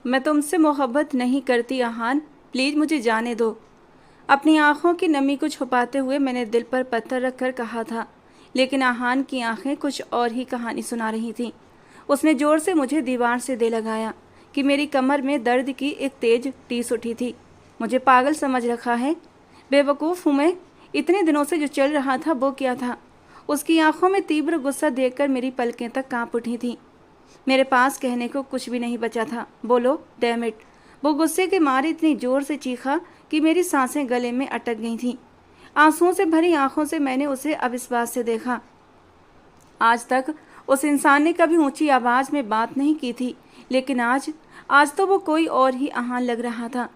मैं तुमसे मोहब्बत नहीं करती आहान, प्लीज़ मुझे जाने दो। अपनी आंखों की नमी को छुपाते हुए मैंने दिल पर पत्थर रखकर कहा था, लेकिन आहान की आंखें कुछ और ही कहानी सुना रही थीं। उसने ज़ोर से मुझे दीवार से दे लगाया कि मेरी कमर में दर्द की एक तेज टीस उठी थी। मुझे पागल समझ रखा है? बेवकूफ़ हूँ मैं? इतने दिनों से जो चल रहा था वो क्या था? उसकी आंखों में तीव्र गुस्सा देखकर मेरी पलकें तक कांप उठी थीं। मेरे पास कहने को कुछ भी नहीं बचा था। बोलो, डैम इट। वो गुस्से के मारे इतनी जोर से चीखा कि मेरी सांसें गले में अटक गई थीं। आंसुओं से भरी आंखों से मैंने उसे अविश्वास से देखा। आज तक उस इंसान ने कभी ऊंची आवाज़ में बात नहीं की थी, लेकिन आज तो वो कोई और ही आहान लग रहा था।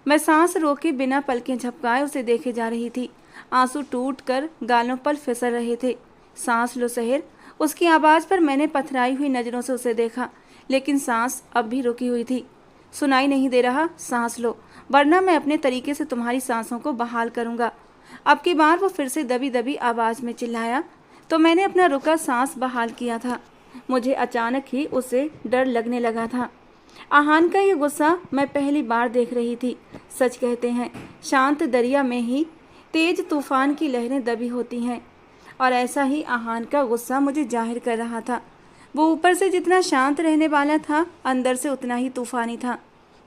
मैं सांस रोके बिना पलकें झपकाए उसे देखे जा रही थी। आंसू टूट कर गालों पर फिसल रहे थे। सांस लो सहर। उसकी आवाज़ पर मैंने पथराई हुई नज़रों से उसे देखा, लेकिन सांस अब भी रुकी हुई थी। सुनाई नहीं दे रहा? सांस लो, वरना मैं अपने तरीके से तुम्हारी सांसों को बहाल करूँगा। अब की बार वो फिर से दबी दबी आवाज़ में चिल्लाया तो मैंने अपना रुका सांस बहाल किया था। मुझे अचानक ही उसे डर लगने लगा था। आहान का ये गुस्सा मैं पहली बार देख रही थी। सच कहते हैं, शांत दरिया में ही तेज तूफान की लहरें दबी होती हैं, और ऐसा ही आहान का गुस्सा मुझे जाहिर कर रहा था। वो ऊपर से जितना शांत रहने वाला था, अंदर से उतना ही तूफानी था।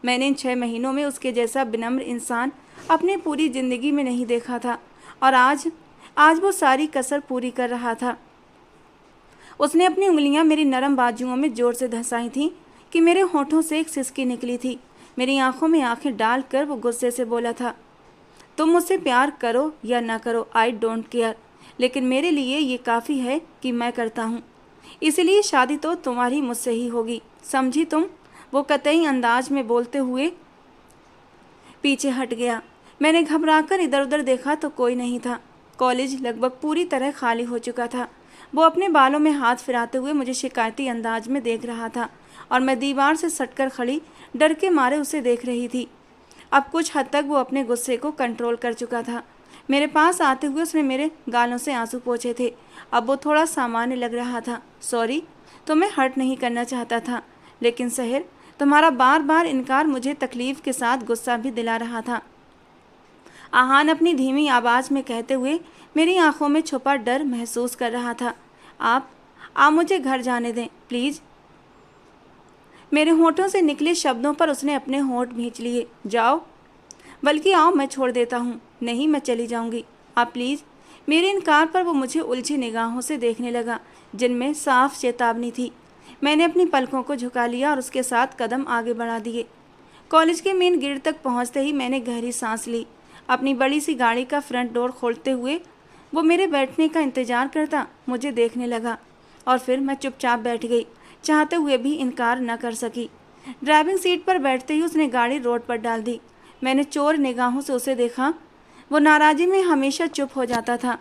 मैंने इन 6 महीनों में उसके जैसा विनम्र इंसान अपनी पूरी ज़िंदगी में नहीं देखा था, और आज वो सारी कसर पूरी कर रहा था। उसने अपनी उंगलियां मेरी नरम बाजुओं में जोर से धंसाई थीं कि मेरे होठों से एक सिसकी निकली थी। मेरी आंखों में आंखें डालकर वो गुस्से से बोला था, तुम मुझसे प्यार करो या ना करो, आई डोंट केयर, लेकिन मेरे लिए ये काफ़ी है कि मैं करता हूँ। इसलिए शादी तो तुम्हारी मुझसे ही होगी, समझी तुम? वो कतई अंदाज में बोलते हुए पीछे हट गया। मैंने घबराकर इधर उधर देखा तो कोई नहीं था। कॉलेज लगभग पूरी तरह खाली हो चुका था। वो अपने बालों में हाथ फिराते हुए मुझे शिकायती अंदाज में देख रहा था, और मैं दीवार से सटकर खड़ी डर के मारे उसे देख रही थी। अब कुछ हद तक वो अपने गुस्से को कंट्रोल कर चुका था। मेरे पास आते हुए उसने मेरे गालों से आंसू पोंछे थे। अब वो थोड़ा सामान्य लग रहा था। सॉरी, तुम्हें हर्ट नहीं करना चाहता था, लेकिन सहर, तुम्हारा बार बार इनकार मुझे तकलीफ के साथ गुस्सा भी दिला रहा था। आहान अपनी धीमी आवाज़ में कहते हुए मेरी आंखों में छुपा डर महसूस कर रहा था। आप मुझे घर जाने दें प्लीज़। मेरे होठों से निकले शब्दों पर उसने अपने होंठ भींच लिए। जाओ, बल्कि आओ, मैं छोड़ देता हूँ। नहीं, मैं चली जाऊँगी, आप प्लीज़। मेरे इनकार पर वो मुझे उलझी निगाहों से देखने लगा, जिनमें साफ चेतावनी थी। मैंने अपनी पलकों को झुका लिया और उसके साथ कदम आगे बढ़ा दिए। कॉलेज के मेन गेट तक पहुँचते ही मैंने गहरी सांस ली। अपनी बड़ी सी गाड़ी का फ्रंट डोर खोलते हुए वो मेरे बैठने का इंतज़ार करता मुझे देखने लगा, और फिर मैं चुपचाप बैठ गई, चाहते हुए भी इनकार न कर सकी। ड्राइविंग सीट पर बैठते ही उसने गाड़ी रोड पर डाल दी। मैंने चोर निगाहों से उसे देखा। वो नाराज़ी में हमेशा चुप हो जाता था,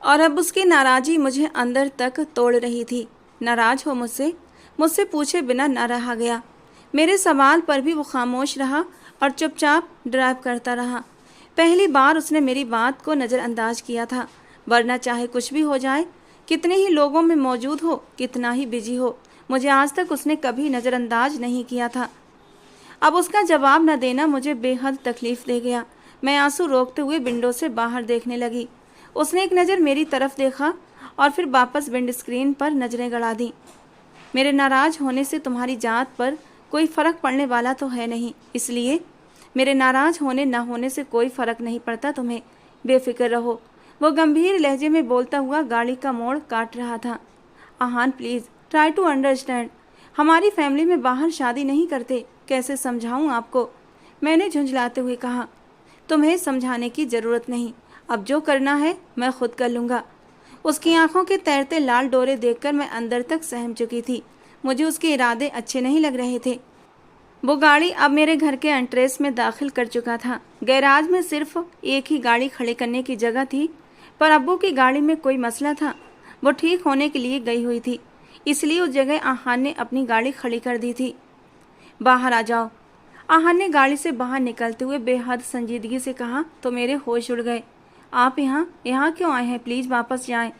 और अब उसकी नाराज़ी मुझे अंदर तक तोड़ रही थी। नाराज़ हो मुझसे? मुझसे पूछे बिना न रहा गया। मेरे सवाल पर भी वो खामोश रहा और चुपचाप ड्राइव करता रहा। पहली बार उसने मेरी बात को नज़रअंदाज किया था, वरना चाहे कुछ भी हो जाए, कितने ही लोगों में मौजूद हो, कितना ही बिजी हो, मुझे आज तक उसने कभी नज़रअंदाज नहीं किया था। अब उसका जवाब न देना मुझे बेहद तकलीफ़ दे गया। मैं आंसू रोकते हुए विंडो से बाहर देखने लगी। उसने एक नज़र मेरी तरफ देखा और फिर वापस विंड स्क्रीन पर नज़रें गड़ा दी। मेरे नाराज़ होने से तुम्हारी जात पर कोई फ़र्क पड़ने वाला तो है नहीं, इसलिए मेरे नाराज़ होने न होने से कोई फ़र्क नहीं पड़ता तुम्हें, बेफिक्र रहो। वो गंभीर लहजे में बोलता हुआ गाड़ी का मोड़ काट रहा था। आहान प्लीज़ ट्राई टू अंडरस्टैंड, हमारी फैमिली में बाहर शादी नहीं करते, कैसे समझाऊं आपको? मैंने झुंझलाते हुए कहा। तुम्हें समझाने की ज़रूरत नहीं, अब जो करना है मैं खुद कर लूँगा। उसकी आंखों के तैरते लाल डोरे देखकर मैं अंदर तक सहम चुकी थी। मुझे उसके इरादे अच्छे नहीं लग रहे थे। वो गाड़ी अब मेरे घर के एंट्रेंस में दाखिल कर चुका था। गैराज में सिर्फ एक ही गाड़ी खड़ी करने की जगह थी, पर अब्बू की गाड़ी में कोई मसला था। वो ठीक होने के लिए गई हुई थी, इसलिए उस जगह आहान ने अपनी गाड़ी खड़ी कर दी थी। बाहर आ जाओ, आहान ने गाड़ी से बाहर निकलते हुए बेहद संजीदगी से कहा तो मेरे होश उड़ गए। आप यहाँ क्यों आए हैं? प्लीज़ वापस जाएं।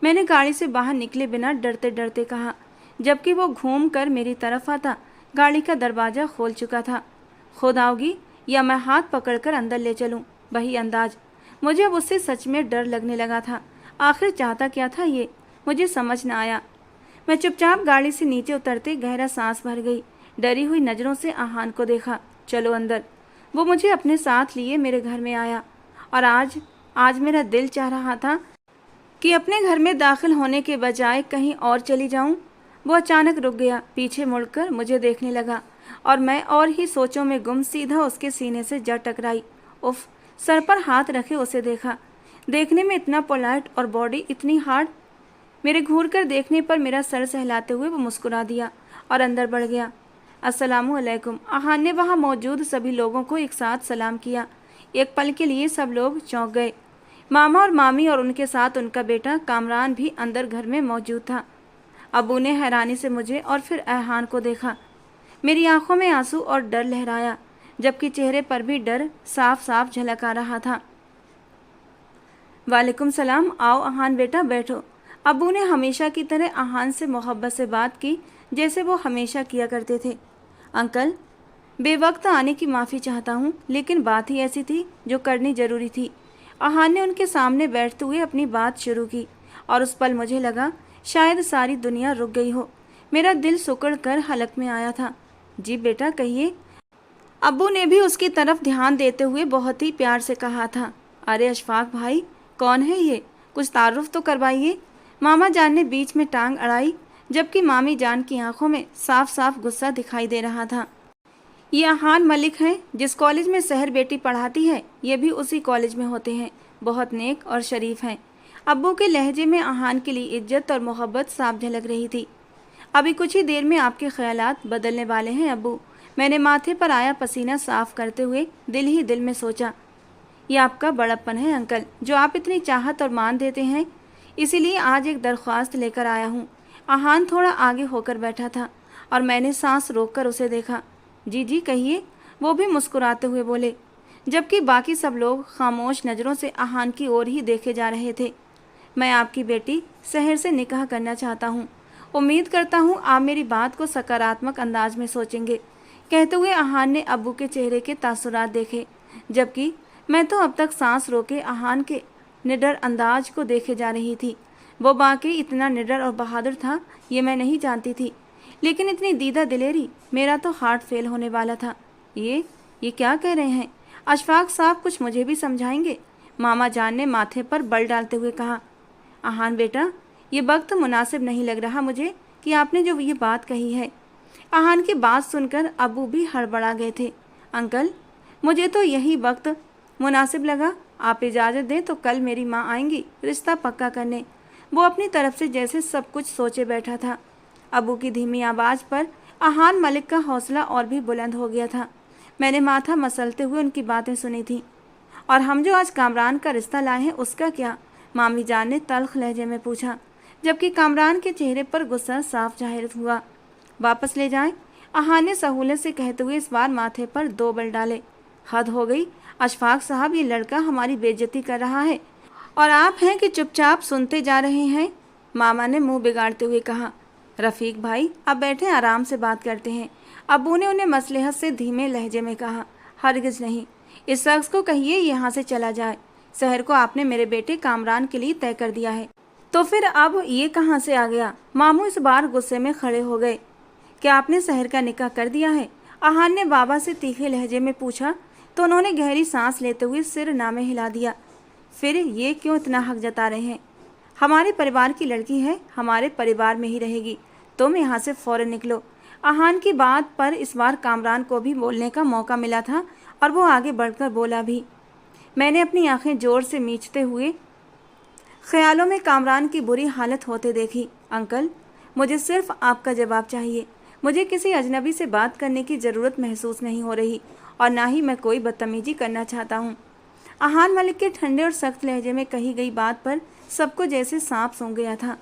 मैंने गाड़ी से बाहर निकले बिना डरते डरते कहा, जबकि वो घूम कर मेरी तरफ आता गाड़ी का दरवाज़ा खोल चुका था। खुद आओगी या मैं हाथ पकड़कर अंदर ले चलूं? वही अंदाज। मुझे अब उससे सच में डर लगने लगा था। आखिर चाहता क्या था ये, मुझे समझ न आया। मैं चुपचाप गाड़ी से नीचे उतरते गहरा सांस भर गई। डरी हुई नज़रों से आहान को देखा। चलो अंदर। वो मुझे अपने साथ लिए मेरे घर में आया। और आज मेरा दिल चाह रहा था कि अपने घर में दाखिल होने के बजाय कहीं और चली जाऊं। वो अचानक रुक गया, पीछे मुड़कर मुझे देखने लगा और मैं और ही सोचों में गुम सीधा उसके सीने से जा टकराई। उफ, सर पर हाथ रखे उसे देखा। देखने में इतना पोलाइट और बॉडी इतनी हार्ड। मेरे घूर कर देखने पर मेरा सर सहलाते हुए वो मुस्कुरा दिया और अंदर बढ़ गया। अस्सलामु अलैकुम। आहान ने वहाँ मौजूद सभी लोगों को एक साथ सलाम किया। एक पल के लिए सब लोग चौंक गए। मामा और मामी और उनके साथ उनका बेटा कामरान भी अंदर घर में मौजूद था। अबू ने हैरानी से मुझे और फिर आहान को देखा। मेरी आंखों में आंसू और डर लहराया, जबकि चेहरे पर भी डर साफ साफ झलक आ रहा था। वालेकुम सलाम। आओ आहान बेटा, बैठो। अबू ने हमेशा की तरह आहान से मोहब्बत से बात की, जैसे वो हमेशा किया करते थे। अंकल, बेवक्त आने की माफ़ी चाहता हूँ, लेकिन बात ही ऐसी थी जो करनी ज़रूरी थी। आहान ने उनके सामने बैठते हुए अपनी बात शुरू की और उस पल मुझे लगा शायद सारी दुनिया रुक गई हो। मेरा दिल सिकुड़ कर हलक में आया था। जी बेटा, कहिए। अब्बू ने भी उसकी तरफ ध्यान देते हुए बहुत ही प्यार से कहा था। अरे अशफाक भाई, कौन है ये? कुछ तारुफ तो करवाइए। मामा जान ने बीच में टांग अड़ाई, जबकि मामी जान की आंखों में साफ साफ गुस्सा दिखाई दे रहा था। ये आहान मलिक हैं, जिस कॉलेज में सहर बेटी पढ़ाती है, ये भी उसी कॉलेज में होते हैं। बहुत नेक और शरीफ हैं। अब्बू के लहजे में आहान के लिए इज्जत और मोहब्बत साफ झलक रही थी। अभी कुछ ही देर में आपके ख्यालात बदलने वाले हैं अब्बू। मैंने माथे पर आया पसीना साफ करते हुए दिल ही दिल में सोचा, ये आपका बड़प्पन है अंकल, जो आप इतनी चाहत और मान देते हैं। इसीलिए आज एक दरख्वास्त लेकर आया हूँ। आहान थोड़ा आगे होकर बैठा था और मैंने सांस रोककर उसे देखा। जी जी कहिए, वो भी मुस्कुराते हुए बोले, जबकि बाकी सब लोग खामोश नज़रों से आहान की ओर ही देखे जा रहे थे। मैं आपकी बेटी सहर से निकाह करना चाहता हूँ। उम्मीद करता हूँ आप मेरी बात को सकारात्मक अंदाज में सोचेंगे। कहते हुए आहान ने अब्बू के चेहरे के तासुरात देखे, जबकि मैं तो अब तक सांस रोके आहान के निडर अंदाज को देखे जा रही थी। वो वाकई इतना निडर और बहादुर था, ये मैं नहीं जानती थी, लेकिन इतनी दीदा दिलेरी, मेरा तो हार्ट फेल होने वाला था। ये क्या कह रहे हैं? अशफाक साहब, कुछ मुझे भी समझाएंगे? मामा जान ने माथे पर बल डालते हुए कहा। आहान बेटा, ये वक्त मुनासिब नहीं लग रहा मुझे कि आपने जो ये बात कही है। आहान की बात सुनकर अबू भी हड़बड़ा गए थे। अंकल, मुझे तो यही वक्त मुनासिब लगा। आप इजाज़त दें तो कल मेरी माँ आएंगी रिश्ता पक्का करने। वो अपनी तरफ से जैसे सब कुछ सोचे बैठा था। अबू की धीमी आवाज़ पर आहान मलिक का हौसला और भी बुलंद हो गया था। मैंने माथा मसलते हुए उनकी बातें सुनी थी। और हम जो आज कामरान का रिश्ता लाए हैं, उसका क्या? मामी जान ने तल्ख लहजे में पूछा, जबकि कामरान के चेहरे पर गुस्सा साफ जाहिर हुआ। वापस ले जाएं, आहान ने सहूलत से कहते हुए इस बार माथे पर 2 बल डाले। हद हो गई अशफाक साहब, ये लड़का हमारी बेइज्जती कर रहा है और आप हैं कि चुपचाप सुनते जा रहे हैं। मामा ने मुंह बिगाड़ते हुए कहा। रफ़ीक भाई, अब बैठे, आराम से बात करते हैं। अबू ने उन्हें मसलहत से धीमे लहजे में कहा। हरगिज़ नहीं, इस शख्स को कहिए यहाँ से चला जाए। शहर को आपने मेरे बेटे कामरान के लिए तय कर दिया है, तो फिर अब ये कहाँ से आ गया? मामू इस बार गुस्से में खड़े हो गए। क्या आपने शहर का निकाह कर दिया है? आहान ने बाबा से तीखे लहजे में पूछा, तो उन्होंने गहरी सांस लेते हुए सिर नामे हिला दिया। फिर ये क्यों इतना हक जता रहे हैं? हमारे परिवार की लड़की है, हमारे परिवार में ही रहेगी। तुम यहाँ से फ़ौरन निकलो। आहान की बात पर इस बार कामरान को भी बोलने का मौका मिला था और वो आगे बढ़कर बोला भी। मैंने अपनी आंखें जोर से मीचते हुए ख्यालों में कामरान की बुरी हालत होते देखी। अंकल, मुझे सिर्फ आपका जवाब चाहिए। मुझे किसी अजनबी से बात करने की ज़रूरत महसूस नहीं हो रही और ना ही मैं कोई बदतमीजी करना चाहता हूँ। आहान मलिक के ठंडे और सख्त लहजे में कही गई बात पर सबको जैसे सांप सूंघ गया था।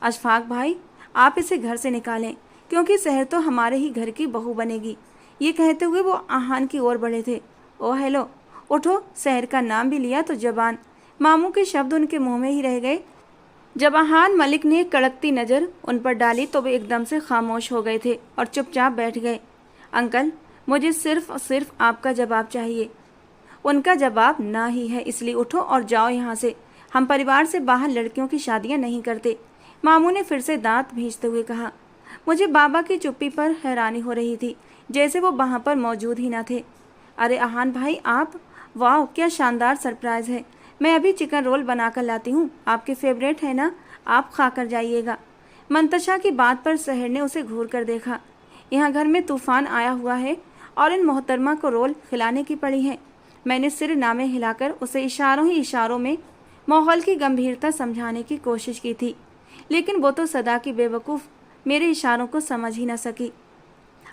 अशफाक भाई, आप इसे घर से निकालें, क्योंकि सहर तो हमारे ही घर की बहू बनेगी। ये कहते हुए वो आहान की ओर बढ़े थे। ओ हेलो, उठो। सहर का नाम भी लिया तो जबान। मामू के शब्द उनके मुंह में ही रह गए। जब अहान मलिक ने कड़कती नज़र उन पर डाली तो वे एकदम से खामोश हो गए थे और चुपचाप बैठ गए। अंकल, मुझे सिर्फ आपका जवाब चाहिए। उनका जवाब ना ही है, इसलिए उठो और जाओ यहाँ से। हम परिवार से बाहर लड़कियों की शादियाँ नहीं करते। मामू ने फिर से दांत भींचते हुए कहा। मुझे बाबा की चुप्पी पर हैरानी हो रही थी, जैसे वो वहाँ पर मौजूद ही ना थे। अरे अहान भाई, आप! वाह, क्या शानदार सरप्राइज़ है। मैं अभी चिकन रोल बना कर लाती हूँ, आपके फेवरेट है ना, आप खा कर जाइएगा। मंतशा की बात पर सहर ने उसे घूर कर देखा। यहाँ घर में तूफान आया हुआ है और इन मोहतरमा को रोल खिलाने की पड़ी है। मैंने सिर नामे हिलाकर उसे इशारों ही इशारों में माहौल की गंभीरता समझाने की कोशिश की थी, लेकिन वो तो सदा की बेवकूफ़ मेरे इशारों को समझ ही न सकी।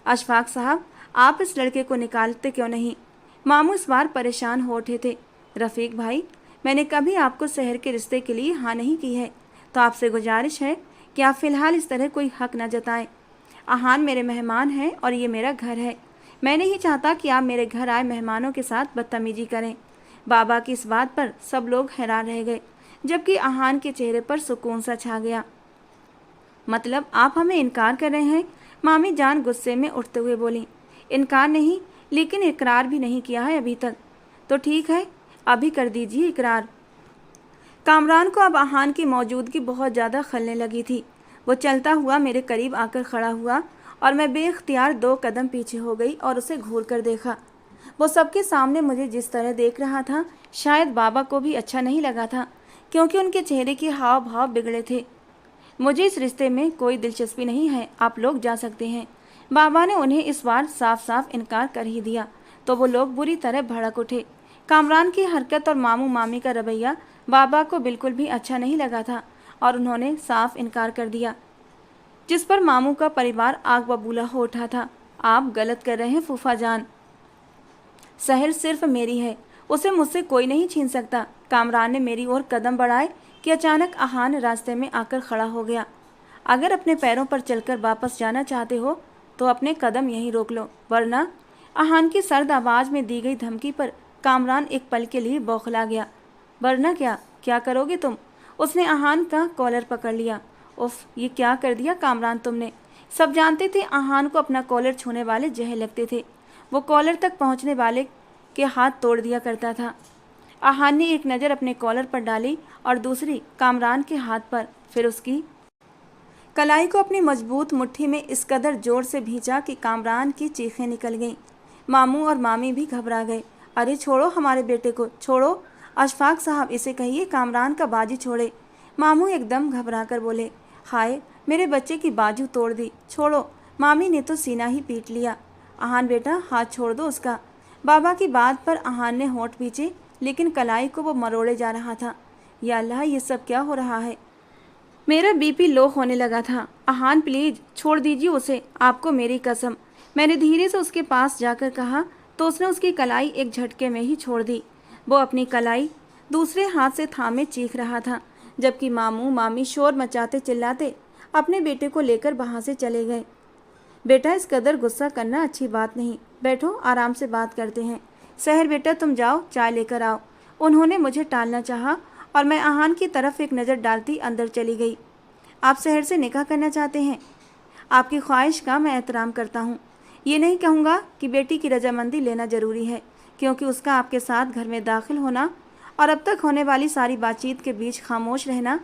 अशफाक साहब, आप इस लड़के को निकालते क्यों नहीं? मामू इस बार परेशान हो उठे थे। रफ़ीक भाई, मैंने कभी आपको शहर के रिश्ते के लिए हाँ नहीं की है, तो आपसे गुजारिश है कि आप फ़िलहाल इस तरह कोई हक न जताएं। अहान मेरे मेहमान हैं और ये मेरा घर है। मैं नहीं चाहता कि आप मेरे घर आए मेहमानों के साथ बदतमीजी करें। बाबा की इस बात पर सब लोग हैरान रह गए, जबकि अहान के चेहरे पर सुकून सा छा गया। मतलब आप हमें इनकार कर रहे हैं? मामी जान गुस्से में उठते हुए बोली। इनकार नहीं, लेकिन इकरार भी नहीं किया है अभी तक। तो ठीक है, अभी कर दीजिए इकरार। कामरान को अब अहान की मौजूदगी बहुत ज़्यादा खलने लगी थी। वो चलता हुआ मेरे करीब आकर खड़ा हुआ और मैं बेख्तियार 2 कदम पीछे हो गई और उसे घूर कर देखा। वो सबके सामने मुझे जिस तरह देख रहा था, शायद बाबा को भी अच्छा नहीं लगा था, क्योंकि उनके चेहरे के हाव भाव बिगड़े थे। मुझे इस रिश्ते में कोई दिलचस्पी नहीं है, आप लोग जा सकते हैं। बाबा ने उन्हें इस बार साफ साफ इनकार कर ही दिया, तो वो लोग बुरी तरह भड़क उठे। कामरान की हरकत और मामू मामी का रवैया बाबा को बिल्कुल भी अच्छा नहीं लगा था और उन्होंने साफ इनकार कर दिया, जिस पर मामू का परिवार आग बबूला हो उठा था। आप गलत कर रहे हैं फूफा जान, शहर सिर्फ मेरी है, उसे मुझसे कोई नहीं छीन सकता। कामरान ने मेरी ओर कदम बढ़ाए कि अचानक अहान रास्ते में आकर खड़ा हो गया। अगर अपने पैरों पर चलकर वापस जाना चाहते हो तो अपने कदम यहीं रोक लो, वरना। अहान की सर्द आवाज़ में दी गई धमकी पर कामरान एक पल के लिए बौखला गया। वरना क्या? क्या करोगे तुम? उसने अहान का कॉलर पकड़ लिया। उफ, ये क्या कर दिया कामरान तुमने? सब जानते थे अहान को अपना कॉलर छूने वाले जहर लगते थे। वो कॉलर तक पहुंचने वाले के हाथ तोड़ दिया करता था। अहान ने एक नज़र अपने कॉलर पर डाली और दूसरी कामरान के हाथ पर, फिर उसकी कलाई को अपनी मजबूत मुट्ठी में इस कदर जोर से भींचा कि कामरान की चीखें निकल गईं। मामू और मामी भी घबरा गए। अरे छोड़ो हमारे बेटे को, छोड़ो। अशफाक साहब, इसे कहिए कामरान का बाजी छोड़े। मामू एकदम घबरा कर बोले। हाय, मेरे बच्चे की बाजू तोड़ दी, छोड़ो। मामी ने तो सीना ही पीट लिया। अहान बेटा, हाथ छोड़ दो उसका। बाबा की बात पर अहान ने होंठ पीछे, लेकिन कलाई को वो मरोड़े जा रहा था। या अल्लाह, ये सब क्या हो रहा है? मेरा बीपी लो होने लगा था। अहान प्लीज छोड़ दीजिए उसे, आपको मेरी कसम। मैंने धीरे से उसके पास जाकर कहा तो उसने उसकी कलाई एक झटके में ही छोड़ दी। वो अपनी कलाई दूसरे हाथ से थामे चीख रहा था, जबकि मामू मामी शोर मचाते चिल्लाते अपने बेटे को लेकर वहाँ से चले गए। बेटा, इस कदर गुस्सा करना अच्छी बात नहीं, बैठो आराम से बात करते हैं। सहर बेटा, तुम जाओ चाय लेकर आओ। उन्होंने मुझे टालना चाहा और मैं अहान की तरफ एक नज़र डालती अंदर चली गई। आप सहर से निकाह करना चाहते हैं? आपकी ख्वाहिश का मैं एहतराम करता हूँ। ये नहीं कहूँगा कि बेटी की रजामंदी लेना ज़रूरी है, क्योंकि उसका आपके साथ घर में दाखिल होना और अब तक होने वाली सारी बातचीत के बीच खामोश रहना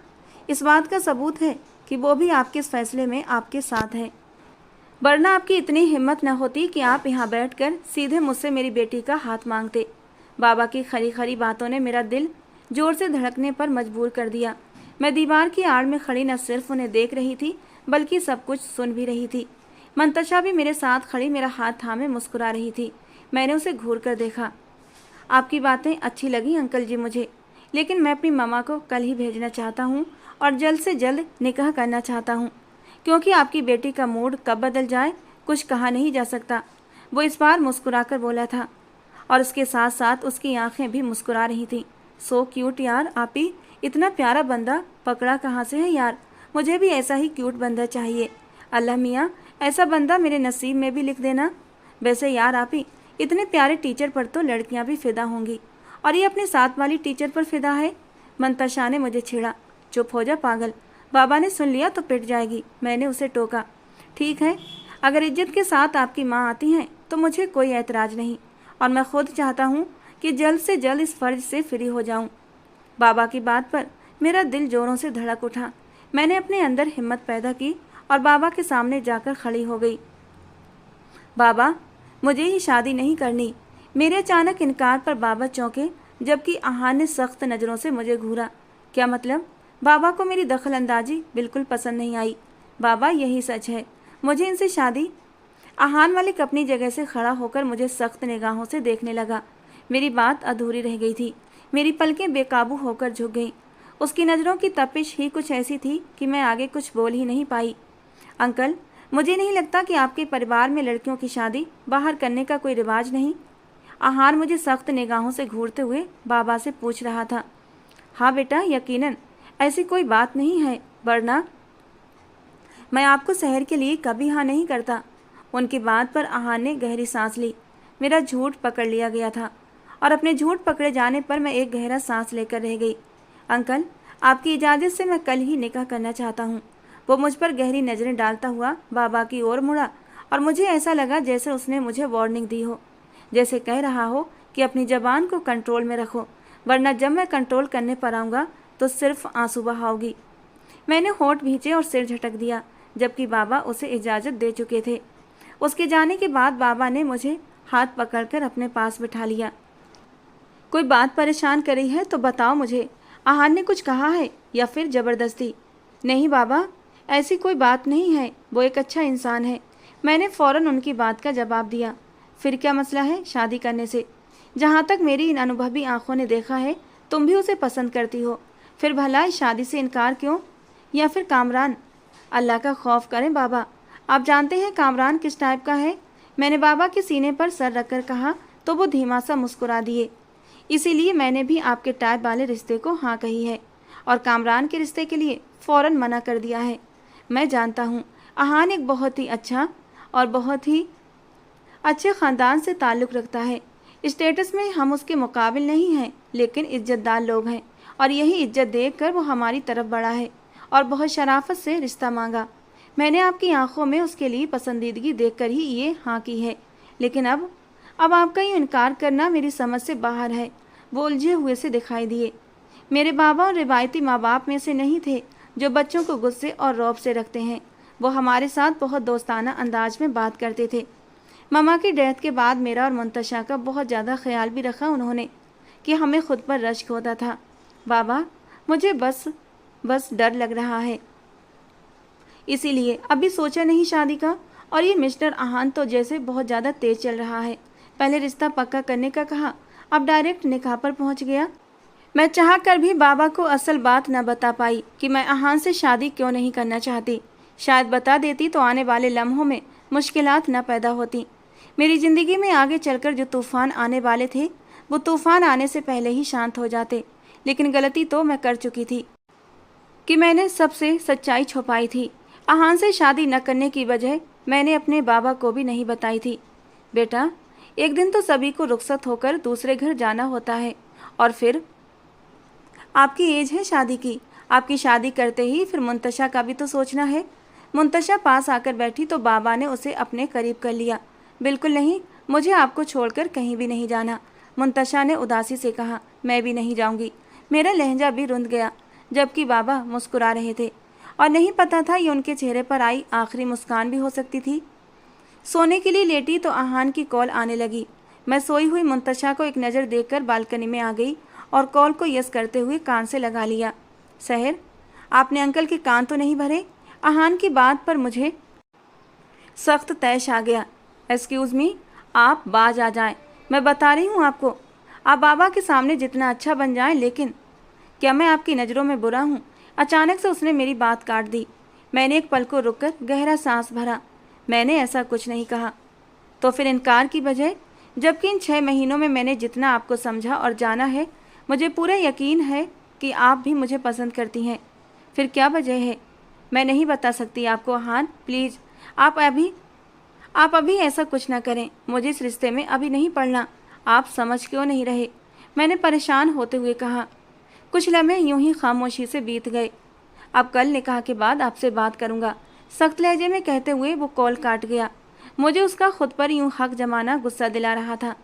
इस बात का सबूत है कि वो भी आपके इस फैसले में आपके साथ है। वरना आपकी इतनी हिम्मत न होती कि आप यहाँ बैठकर सीधे मुझसे मेरी बेटी का हाथ मांगते। बाबा की खरी खरी बातों ने मेरा दिल जोर से धड़कने पर मजबूर कर दिया। मैं दीवार की आड़ में खड़ी न सिर्फ उन्हें देख रही थी, बल्कि सब कुछ सुन भी रही थी। मंतशा भी मेरे साथ खड़ी मेरा हाथ थामे मुस्कुरा रही थी। मैंने उसे घूर कर देखा। आपकी बातें अच्छी लगी अंकल जी मुझे, लेकिन मैं अपनी मामा को कल ही भेजना चाहता हूँ और जल्द से जल्द निकाह करना चाहता हूँ, क्योंकि आपकी बेटी का मूड कब बदल जाए कुछ कहा नहीं जा सकता। वो इस बार मुस्कुरा कर बोला था और उसके साथ साथ उसकी आंखें भी मुस्कुरा रही थीं। सो क्यूट यार, आप ही इतना प्यारा बंदा पकड़ा कहाँ से है यार? मुझे भी ऐसा ही क्यूट बंदा चाहिए। अल्लाह मियाँ, ऐसा बंदा मेरे नसीब में भी लिख देना। वैसे यार आप ही इतने प्यारे टीचर पर तो लड़कियां भी फिदा होंगी, और ये अपने साथ वाली टीचर पर फिदा है। मंतशा ने मुझे छेड़ा। चुप हो जा पागल, बाबा ने सुन लिया तो पिट जाएगी, मैंने उसे टोका। ठीक है, अगर इज्जत के साथ आपकी माँ आती हैं तो मुझे कोई ऐतराज़ नहीं, और मैं खुद चाहता हूँ कि जल्द से जल्द इस फर्ज से फ्री हो जाऊँ। बाबा की बात पर मेरा दिल जोरों से धड़क उठा। मैंने अपने अंदर हिम्मत पैदा की और बाबा के सामने जाकर खड़ी हो गई। बाबा, मुझे ही शादी नहीं करनी। मेरे अचानक इनकार पर बाबा चौंके, जबकि आहान ने सख्त नज़रों से मुझे घूरा। क्या मतलब? बाबा को मेरी दखल अंदाजी बिल्कुल पसंद नहीं आई। बाबा, यही सच है, मुझे इनसे शादी। आहान मालिक अपनी जगह से खड़ा होकर मुझे सख्त निगाहों से देखने लगा। मेरी बात अधूरी रह गई थी। मेरी पलकें बेकाबू होकर झुक गईं। उसकी नज़रों की तपिश ही कुछ ऐसी थी कि मैं आगे कुछ बोल ही नहीं पाई। अंकल, मुझे नहीं लगता कि आपके परिवार में लड़कियों की शादी बाहर करने का कोई रिवाज नहीं। आहान मुझे सख्त निगाहों से घूरते हुए बाबा से पूछ रहा था। हाँ बेटा, यकीनन ऐसी कोई बात नहीं है, वरना मैं आपको शहर के लिए कभी हाँ नहीं करता। उनकी बात पर आहान ने गहरी सांस ली। मेरा झूठ पकड़ लिया गया था और अपने झूठ पकड़े जाने पर मैं एक गहरा सांस लेकर रह गई। अंकल, आपकी इजाज़त से मैं कल ही निकाह करना चाहता हूँ। वो मुझ पर गहरी नज़रें डालता हुआ बाबा की ओर मुड़ा और मुझे ऐसा लगा जैसे उसने मुझे वार्निंग दी हो, जैसे कह रहा हो कि अपनी ज़बान को कंट्रोल में रखो, वरना जब मैं कंट्रोल करने पर आऊँगा तो सिर्फ आंसू बहाओगी। मैंने होंठ भींचे और सिर झटक दिया, जबकि बाबा उसे इजाज़त दे चुके थे। उसके जाने के बाद बाबा ने मुझे हाथ पकड़कर अपने पास बिठा लिया। कोई बात परेशान कर रही है तो बताओ मुझे, आहान ने कुछ कहा है या फिर ज़बरदस्ती? नहीं बाबा, ऐसी कोई बात नहीं है, वो एक अच्छा इंसान है। मैंने फ़ौरन उनकी बात का जवाब दिया। फिर क्या मसला है शादी करने से? जहाँ तक मेरी इन अनुभवी आंखों ने देखा है, तुम भी उसे पसंद करती हो, फिर भला इस शादी से इनकार क्यों? या फिर कामरान? अल्लाह का खौफ करें बाबा, आप जानते हैं कामरान किस टाइप का है? मैंने बाबा के सीने पर सर रखकर कहा तो वो धीमा सा मुस्कुरा दिए। इसीलिए मैंने भी आपके टाइप वाले रिश्ते को हाँ कही है और कामरान के रिश्ते के लिए फ़ौरन मना कर दिया है। मैं जानता हूँ आहान एक बहुत ही अच्छा और बहुत ही अच्छे ख़ानदान से ताल्लुक़ रखता है। स्टेटस में हम उसके मुकाबिल नहीं हैं, लेकिन इज्जतदार लोग हैं और यही इज्जत देखकर वो हमारी तरफ बढ़ा है और बहुत शराफत से रिश्ता मांगा। मैंने आपकी आंखों में उसके लिए पसंदीदगी देखकर ही ये हाँ की है, लेकिन अब आपका ये इनकार करना मेरी समझ से बाहर है। वो उलझे हुए से दिखाई दिए। मेरे बाबा और रिवायती माँ बाप में से नहीं थे जो बच्चों को गुस्से और रौब से रखते हैं। वो हमारे साथ बहुत दोस्ताना अंदाज में बात करते थे। मामा की डेथ के बाद मेरा और मुंतशा का बहुत ज़्यादा ख्याल भी रखा उन्होंने कि हमें खुद पर रश्क होता था। बाबा, मुझे बस डर लग रहा है, इसीलिए अभी सोचा नहीं शादी का। और ये मिस्टर आहान तो जैसे बहुत ज़्यादा तेज़ चल रहा है। पहले रिश्ता पक्का करने का कहा, अब डायरेक्ट निकाह पर पहुंच गया। मैं चाह कर भी बाबा को असल बात न बता पाई कि मैं आहान से शादी क्यों नहीं करना चाहती। शायद बता देती तो आने वाले लम्हों में मुश्किलात न पैदा होती। मेरी ज़िंदगी में आगे चलकर जो तूफ़ान आने वाले थे वो तूफ़ान आने से पहले ही शांत हो जाते। लेकिन गलती तो मैं कर चुकी थी कि मैंने सबसे सच्चाई छुपाई थी। आहान से शादी न करने की वजह मैंने अपने बाबा को भी नहीं बताई थी। बेटा, एक दिन तो सभी को रुखसत होकर दूसरे घर जाना होता है, और फिर आपकी एज है शादी की। आपकी शादी करते ही फिर मुंतशा का भी तो सोचना है। मुंतशा पास आकर बैठी तो बाबा ने उसे अपने करीब कर लिया। बिल्कुल नहीं, मुझे आपको छोड़कर कहीं भी नहीं जाना। मुंतशा ने उदासी से कहा। मैं भी नहीं जाऊंगी। मेरा लहजा भी रुंध गया, जबकि बाबा मुस्कुरा रहे थे और नहीं पता था ये उनके चेहरे पर आई आखिरी मुस्कान भी हो सकती थी। सोने के लिए लेटी तो आहान की कॉल आने लगी। मैं सोई हुई मुंतशा को एक नज़र देखकर बालकनी में आ गई और कॉल को यस करते हुए कान से लगा लिया। सहर, आपने अंकल के कान तो नहीं भरे? आहान की बात पर मुझे सख्त तैश आ गया। एक्सक्यूज़ मी, आप बाज आ जाएं। मैं बता रही हूँ आपको, आप बाबा के सामने जितना अच्छा बन जाएं, लेकिन क्या मैं आपकी नज़रों में बुरा हूँ? अचानक से उसने मेरी बात काट दी। मैंने एक पल को रुककर गहरा सांस भरा। मैंने ऐसा कुछ नहीं कहा। तो फिर इनकार की वजह? जबकि इन 6 महीनों में मैंने जितना आपको समझा और जाना है, मुझे पूरा यकीन है कि आप भी मुझे पसंद करती हैं। फिर क्या वजह है? मैं नहीं बता सकती आपको। आहान, प्लीज़, आप अभी ऐसा कुछ ना करें। मुझे इस रिश्ते में अभी नहीं पड़ना। आप समझ क्यों नहीं रहे? मैंने परेशान होते हुए कहा। कुछ लम्हे यूं ही खामोशी से बीत गए। अब कल निकाह के बाद आपसे बात करूँगा, सख्त लहजे में कहते हुए वो कॉल काट गया। मुझे उसका खुद पर यूं हक जमाना गुस्सा दिला रहा था।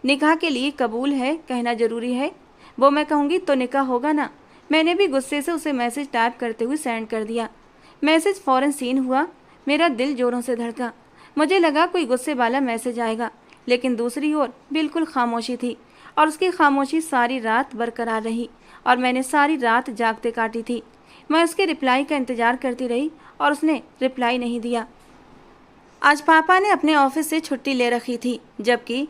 निकाह के लिए कबूल है कहना ज़रूरी है, वो मैं कहूँगी तो निकाह होगा ना। मैंने भी गुस्से से उसे मैसेज टाइप करते हुए सेंड कर दिया। मैसेज फ़ौरन सीन हुआ। मेरा दिल ज़ोरों से धड़का। मुझे लगा कोई गुस्से वाला मैसेज आएगा, लेकिन दूसरी ओर बिल्कुल खामोशी थी और उसकी खामोशी सारी रात बरकरार रही और मैंने सारी रात जागते काटी थी। मैं उसके रिप्लाई का इंतज़ार करती रही और उसने रिप्लाई नहीं दिया। आज पापा ने अपने ऑफिस से छुट्टी ले रखी थी, जबकि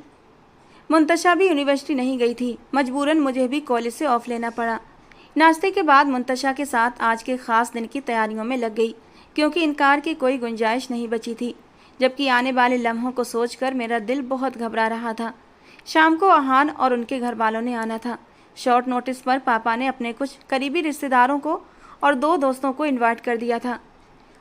मुंतशा भी यूनिवर्सिटी नहीं गई थी। मजबूरन मुझे भी कॉलेज से ऑफ लेना पड़ा। नाश्ते के बाद मुंतशा के साथ आज के ख़ास दिन की तैयारियों में लग गई, क्योंकि इनकार की कोई गुंजाइश नहीं बची थी। जबकि आने वाले लम्हों को सोचकर मेरा दिल बहुत घबरा रहा था। शाम को अहान और उनके घर वालों ने आना था। शॉर्ट नोटिस पर पापा ने अपने कुछ करीबी रिश्तेदारों को और 2 दोस्तों को इनवाइट कर दिया था।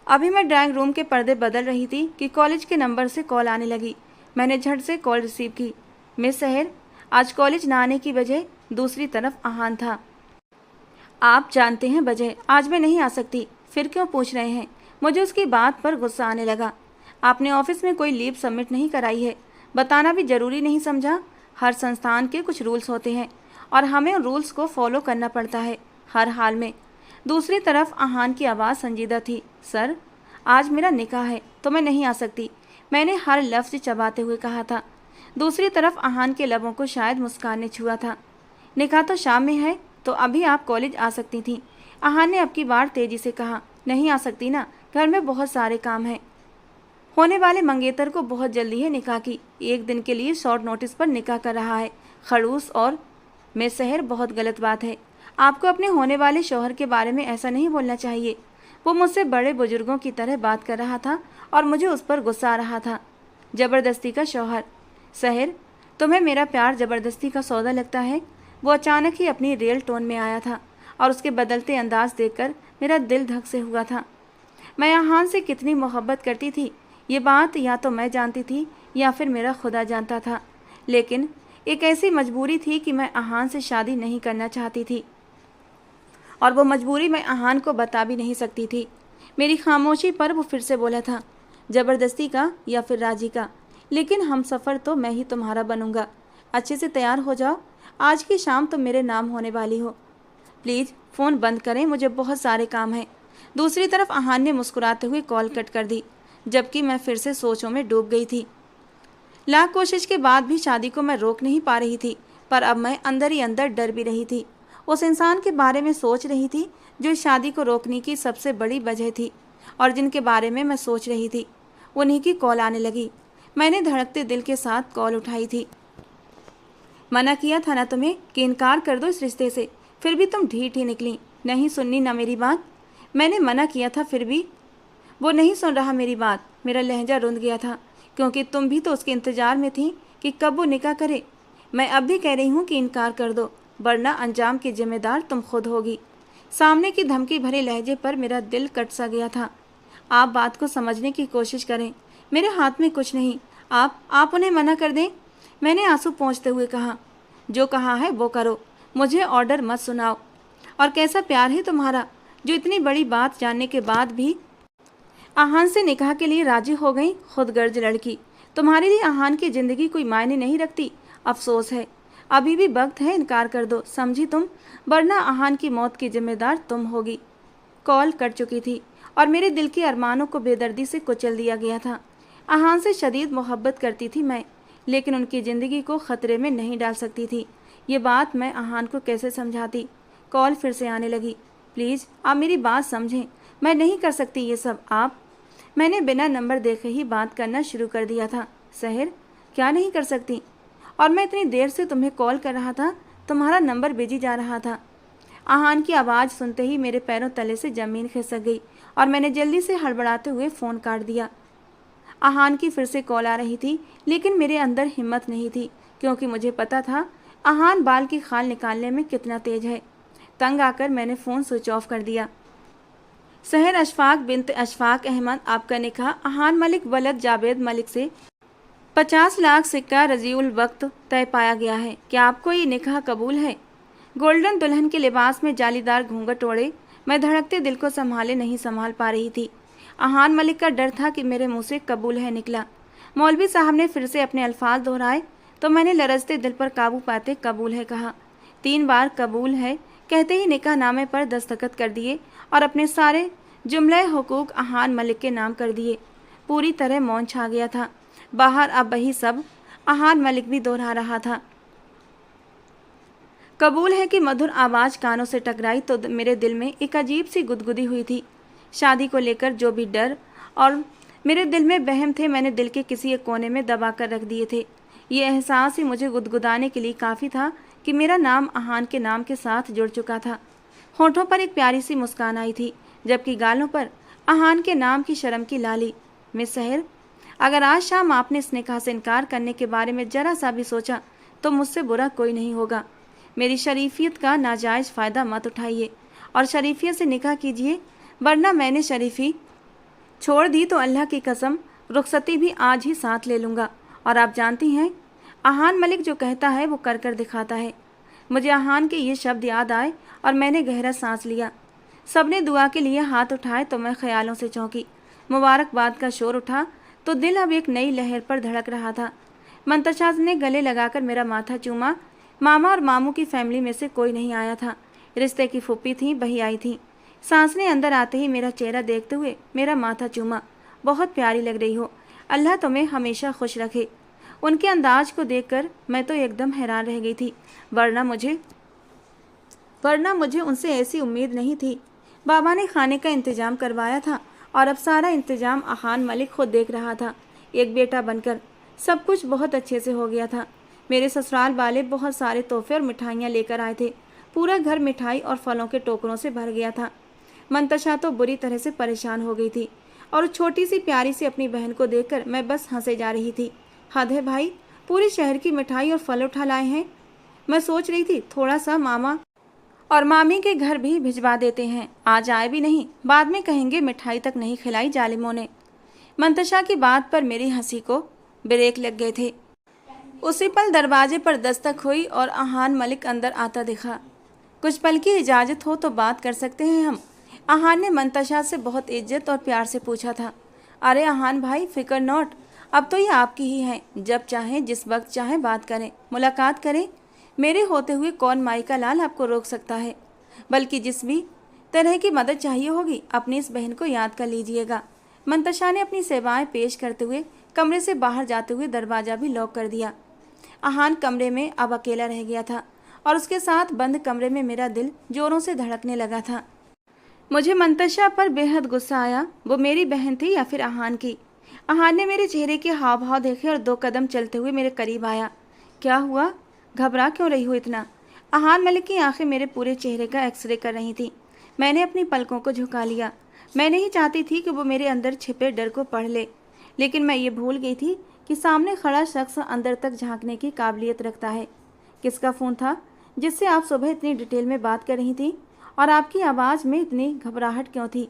अभी मैं ड्राइंग रूम के पर्दे बदल रही थी कि कॉलेज के नंबर से कॉल आने लगी। मैंने झट से कॉल रिसीव की। मिस सहर, आज कॉलेज ना आने की वजह दूसरी तरफ अहान था। आप जानते हैं वजह, आज मैं नहीं आ सकती। फिर क्यों पूछ रहे हैं? मुझे उसकी बात पर गुस्सा आने लगा। आपने ऑफिस में कोई लीव सबमिट नहीं कराई है, बताना भी ज़रूरी नहीं समझा? हर संस्थान के कुछ रूल्स होते हैं और हमें उन रूल्स को फॉलो करना पड़ता है हर हाल में। दूसरी तरफ अहान की आवाज़ संजीदा थी। सर, आज मेरा निकाह है तो मैं नहीं आ सकती, मैंने हर लफ्ज़ चबाते हुए कहा था। दूसरी तरफ अहान के लबों को शायद मुस्कान ने छुआ था। निकाह तो शाम में है, तो अभी आप कॉलेज आ सकती थीं। अहान ने अब की बार तेज़ी से कहा। नहीं आ सकती ना, घर में बहुत सारे काम हैं। होने वाले मंगेतर को बहुत जल्दी है निकाह की। 1 दिन के लिए शॉर्ट नोटिस पर निकाह कर रहा है। खड़ूस और मैं सहर, बहुत गलत बात है। आपको अपने होने वाले शौहर के बारे में ऐसा नहीं बोलना चाहिए। वो मुझसे बड़े बुजुर्गों की तरह बात कर रहा था और मुझे उस पर गुस्सा आ रहा था। ज़बरदस्ती का शौहर? सहर, तुम्हें मेरा प्यार ज़बरदस्ती का सौदा लगता है? वो अचानक ही अपनी रियल टोन में आया था और उसके बदलते अंदाज देखकर मेरा दिल धक से हुआ था। मैं अहान से कितनी मोहब्बत करती थी, ये बात या तो मैं जानती थी या फिर मेरा खुदा जानता था। लेकिन एक ऐसी मजबूरी थी कि मैं अहान से शादी नहीं करना चाहती थी और वो मजबूरी मैं अहान को बता भी नहीं सकती थी। मेरी खामोशी पर वो फिर से बोला था, ज़बरदस्ती का या फिर राजी का, लेकिन हम सफ़र तो मैं ही तुम्हारा बनूंगा। अच्छे से तैयार हो जाओ, आज की शाम तो मेरे नाम होने वाली हो। प्लीज़ फ़ोन बंद करें, मुझे बहुत सारे काम हैं। दूसरी तरफ अहान ने मुस्कुराते हुए कॉल कट कर दी, जबकि मैं फिर से सोचों में डूब गई थी। लाख कोशिश के बाद भी शादी को मैं रोक नहीं पा रही थी, पर अब मैं अंदर ही अंदर डर भी रही थी। उस इंसान के बारे में सोच रही थी जो इस शादी को रोकने की सबसे बड़ी वजह थी और जिनके बारे में मैं सोच रही थी। उन्हीं की कॉल आने लगी। मैंने धड़कते दिल के साथ कॉल उठाई थी। मना किया था ना तुम्हें कि इनकार कर दो इस रिश्ते से, फिर भी तुम ढीठ ही निकली। नहीं सुननी ना मेरी बात। मैंने मना किया था, फिर भी वो नहीं सुन रहा मेरी बात। मेरा लहजा रुंध गया था, क्योंकि तुम भी तो उसके इंतज़ार में थी कि कब वो निकाह करे। मैं अब भी कह रही हूँ कि इनकार कर दो, वरना अंजाम की जिम्मेदार तुम खुद होगी। सामने की धमकी भरे लहजे पर मेरा दिल कट सा गया था। आप बात को समझने की कोशिश करें, मेरे हाथ में कुछ नहीं। आप उन्हें मना कर दें। मैंने आंसू पोंछते हुए कहा। जो कहा है वो करो, मुझे ऑर्डर मत सुनाओ। और कैसा प्यार है तुम्हारा, जो इतनी बड़ी बात जानने के बाद भी अहान से निकाह के लिए राजी हो गई। खुदगर्ज लड़की, तुम्हारे लिए अहान की ज़िंदगी कोई मायने नहीं रखती। अफसोस है, अभी भी वक्त है, इनकार कर दो, समझी तुम, वरना अहान की मौत की जिम्मेदार तुम होगी। कॉल कट चुकी थी और मेरे दिल के अरमानों को बेदर्दी से कुचल दिया गया था। अहान से शदीद मोहब्बत करती थी मैं, लेकिन उनकी ज़िंदगी को ख़तरे में नहीं डाल सकती थी। ये बात मैं अहान को कैसे समझाती। कॉल फिर से आने लगी। प्लीज़ आप मेरी बात समझें, मैं नहीं कर सकती ये सब। आप मैंने बिना नंबर देखे ही बात करना शुरू कर दिया था। सहर, क्या नहीं कर सकती? और मैं इतनी देर से तुम्हें कॉल कर रहा था, तुम्हारा नंबर बिजी जा रहा था। अहान की आवाज़ सुनते ही मेरे पैरों तले से ज़मीन खिसक गई और मैंने जल्दी से हड़बड़ाते हुए फ़ोन काट दिया। अहान की फिर से कॉल आ रही थी, लेकिन मेरे अंदर हिम्मत नहीं थी, क्योंकि मुझे पता था अहान बाल की खाल निकालने में कितना तेज है। तंग आकर मैंने फ़ोन स्विच ऑफ कर दिया। सहर अशफाक बिनत अशफाक अहमद, आपका निकाह अहान मलिक वलद जावेद मलिक से 50 लाख सिक्का रजीउल वक्त तय पाया गया है। क्या आपको ये निकाह कबूल है? गोल्डन दुल्हन के लिबास में जालीदार घूंघट ओढ़े मैं धड़कते दिल को नहीं संभाल पा रही थी। अहान मलिक का डर था कि मेरे मुंह से कबूल है निकला। मौलवी साहब ने फिर से अपने अल्फाज दोहराए तो मैंने लरजते दिल पर काबू पाते कबूल है कहा। 3 बार कबूल है कहते ही निकाह नामे पर दस्तखत कर दिए और अपने सारे जुमले हुकूक अहान मलिक के नाम कर दिए। पूरी तरह मौन छा गया था। बाहर अब वही सब अहान मलिक भी दोहरा रहा था। कबूल है कि मधुर आवाज़ कानों से टकराई तो मेरे दिल में एक अजीब सी गुदगुदी हुई थी। शादी को लेकर जो भी डर और मेरे दिल में बहम थे मैंने दिल के किसी एक कोने में दबा कर रख दिए थे। ये एहसास ही मुझे गुदगुदाने के लिए काफ़ी था कि मेरा नाम अहान के नाम के साथ जुड़ चुका था। होठों पर एक प्यारी सी मुस्कान आई थी, जबकि गालों पर अहान के नाम की शर्म की लाली। मिस सहर, अगर आज शाम आपने इस निकाह से इनकार करने के बारे में ज़रा सा भी सोचा तो मुझसे बुरा कोई नहीं होगा। मेरी शरीफियत का नाजायज़ फ़ायदा मत उठाइए और शरीफियत से निकाह कीजिए, वरना मैंने शरीफी छोड़ दी तो अल्लाह की कसम रुखसती भी आज ही साथ ले लूँगा। और आप जानती हैं, अहान मलिक जो कहता है वो कर कर दिखाता है। मुझे अहान के ये शब्द याद आए और मैंने गहरा सांस लिया। सबने दुआ के लिए हाथ उठाए तो मैं ख्यालों से चौंकी। मुबारकबाद का शोर उठा तो दिल अब एक नई लहर पर धड़क रहा था। मंतशा ने गले लगाकर मेरा माथा चूमा। मामा और मामू की फैमिली में से कोई नहीं आया था। रिश्ते की फूफी थी, वही आई थी। सांस ने अंदर आते ही मेरा चेहरा देखते हुए मेरा माथा चूमा। बहुत प्यारी लग रही हो, अल्लाह तुम्हें हमेशा खुश रखे। उनके अंदाज को देखकर मैं तो एकदम हैरान रह गई थी, वरना मुझे उनसे ऐसी उम्मीद नहीं थी। बाबा ने खाने का इंतजाम करवाया था और अब सारा इंतजाम अहान मलिक खुद देख रहा था, एक बेटा बनकर। सब कुछ बहुत अच्छे से हो गया था। मेरे ससुराल वाले बहुत सारे तोहफे और मिठाइयाँ लेकर आए थे। पूरा घर मिठाई और फलों के टोकरों से भर गया था। मंतशा तो बुरी तरह से परेशान हो गई थी और छोटी सी प्यारी सी अपनी बहन को देखकर मैं बस हंसे जा रही थी। हद है भाई, पूरे शहर की मिठाई और फल उठा लाए हैं। मैं सोच रही थी थोड़ा सा मामा और मामी के घर भी भिजवा देते हैं, आज आए भी नहीं, बाद में कहेंगे मिठाई तक नहीं खिलाई जालिमों ने। मंतशा की बात पर मेरी हंसी को ब्रेक लग गए थे। उसी पल दरवाजे पर दस्तक हुई और अहान मलिक अंदर आता दिखा। कुछ पल की इजाज़त हो तो बात कर सकते हैं हम? अहान ने मंतशा से बहुत इज्जत और प्यार से पूछा था। अरे अहान भाई, फिकर नॉट, अब तो ये आपकी ही है। जब चाहें जिस वक्त चाहें बात करें, मुलाकात करें। मेरे होते हुए कौन माई का लाल आपको रोक सकता है? बल्कि जिस भी तरह की मदद चाहिए होगी अपनी इस बहन को याद कर लीजिएगा। मंतशा ने अपनी सेवाएं पेश करते हुए कमरे से बाहर जाते हुए दरवाज़ा भी लॉक कर दिया। अहान कमरे में अब अकेला रह गया था और उसके साथ बंद कमरे में मेरा दिल जोरों से धड़कने लगा था। मुझे मंतशा पर बेहद गुस्सा आया। वो मेरी बहन थी या फिर अहान की? अहान ने मेरे चेहरे के हाव भाव देखे और 2 कदम चलते हुए मेरे करीब आया। क्या हुआ, घबरा क्यों रही हो इतना? अहान मलिक की आंखें मेरे पूरे चेहरे का एक्सरे कर रही थीं। मैंने अपनी पलकों को झुका लिया। मैं नहीं चाहती थी कि वो मेरे अंदर छिपे डर को पढ़ ले, लेकिन मैं ये भूल गई थी कि सामने खड़ा शख्स अंदर तक झांकने की काबिलियत रखता है। किसका फ़ोन था जिससे आप सुबह इतनी डिटेल में बात कर रही थी, और आपकी आवाज़ में इतनी घबराहट क्यों थी?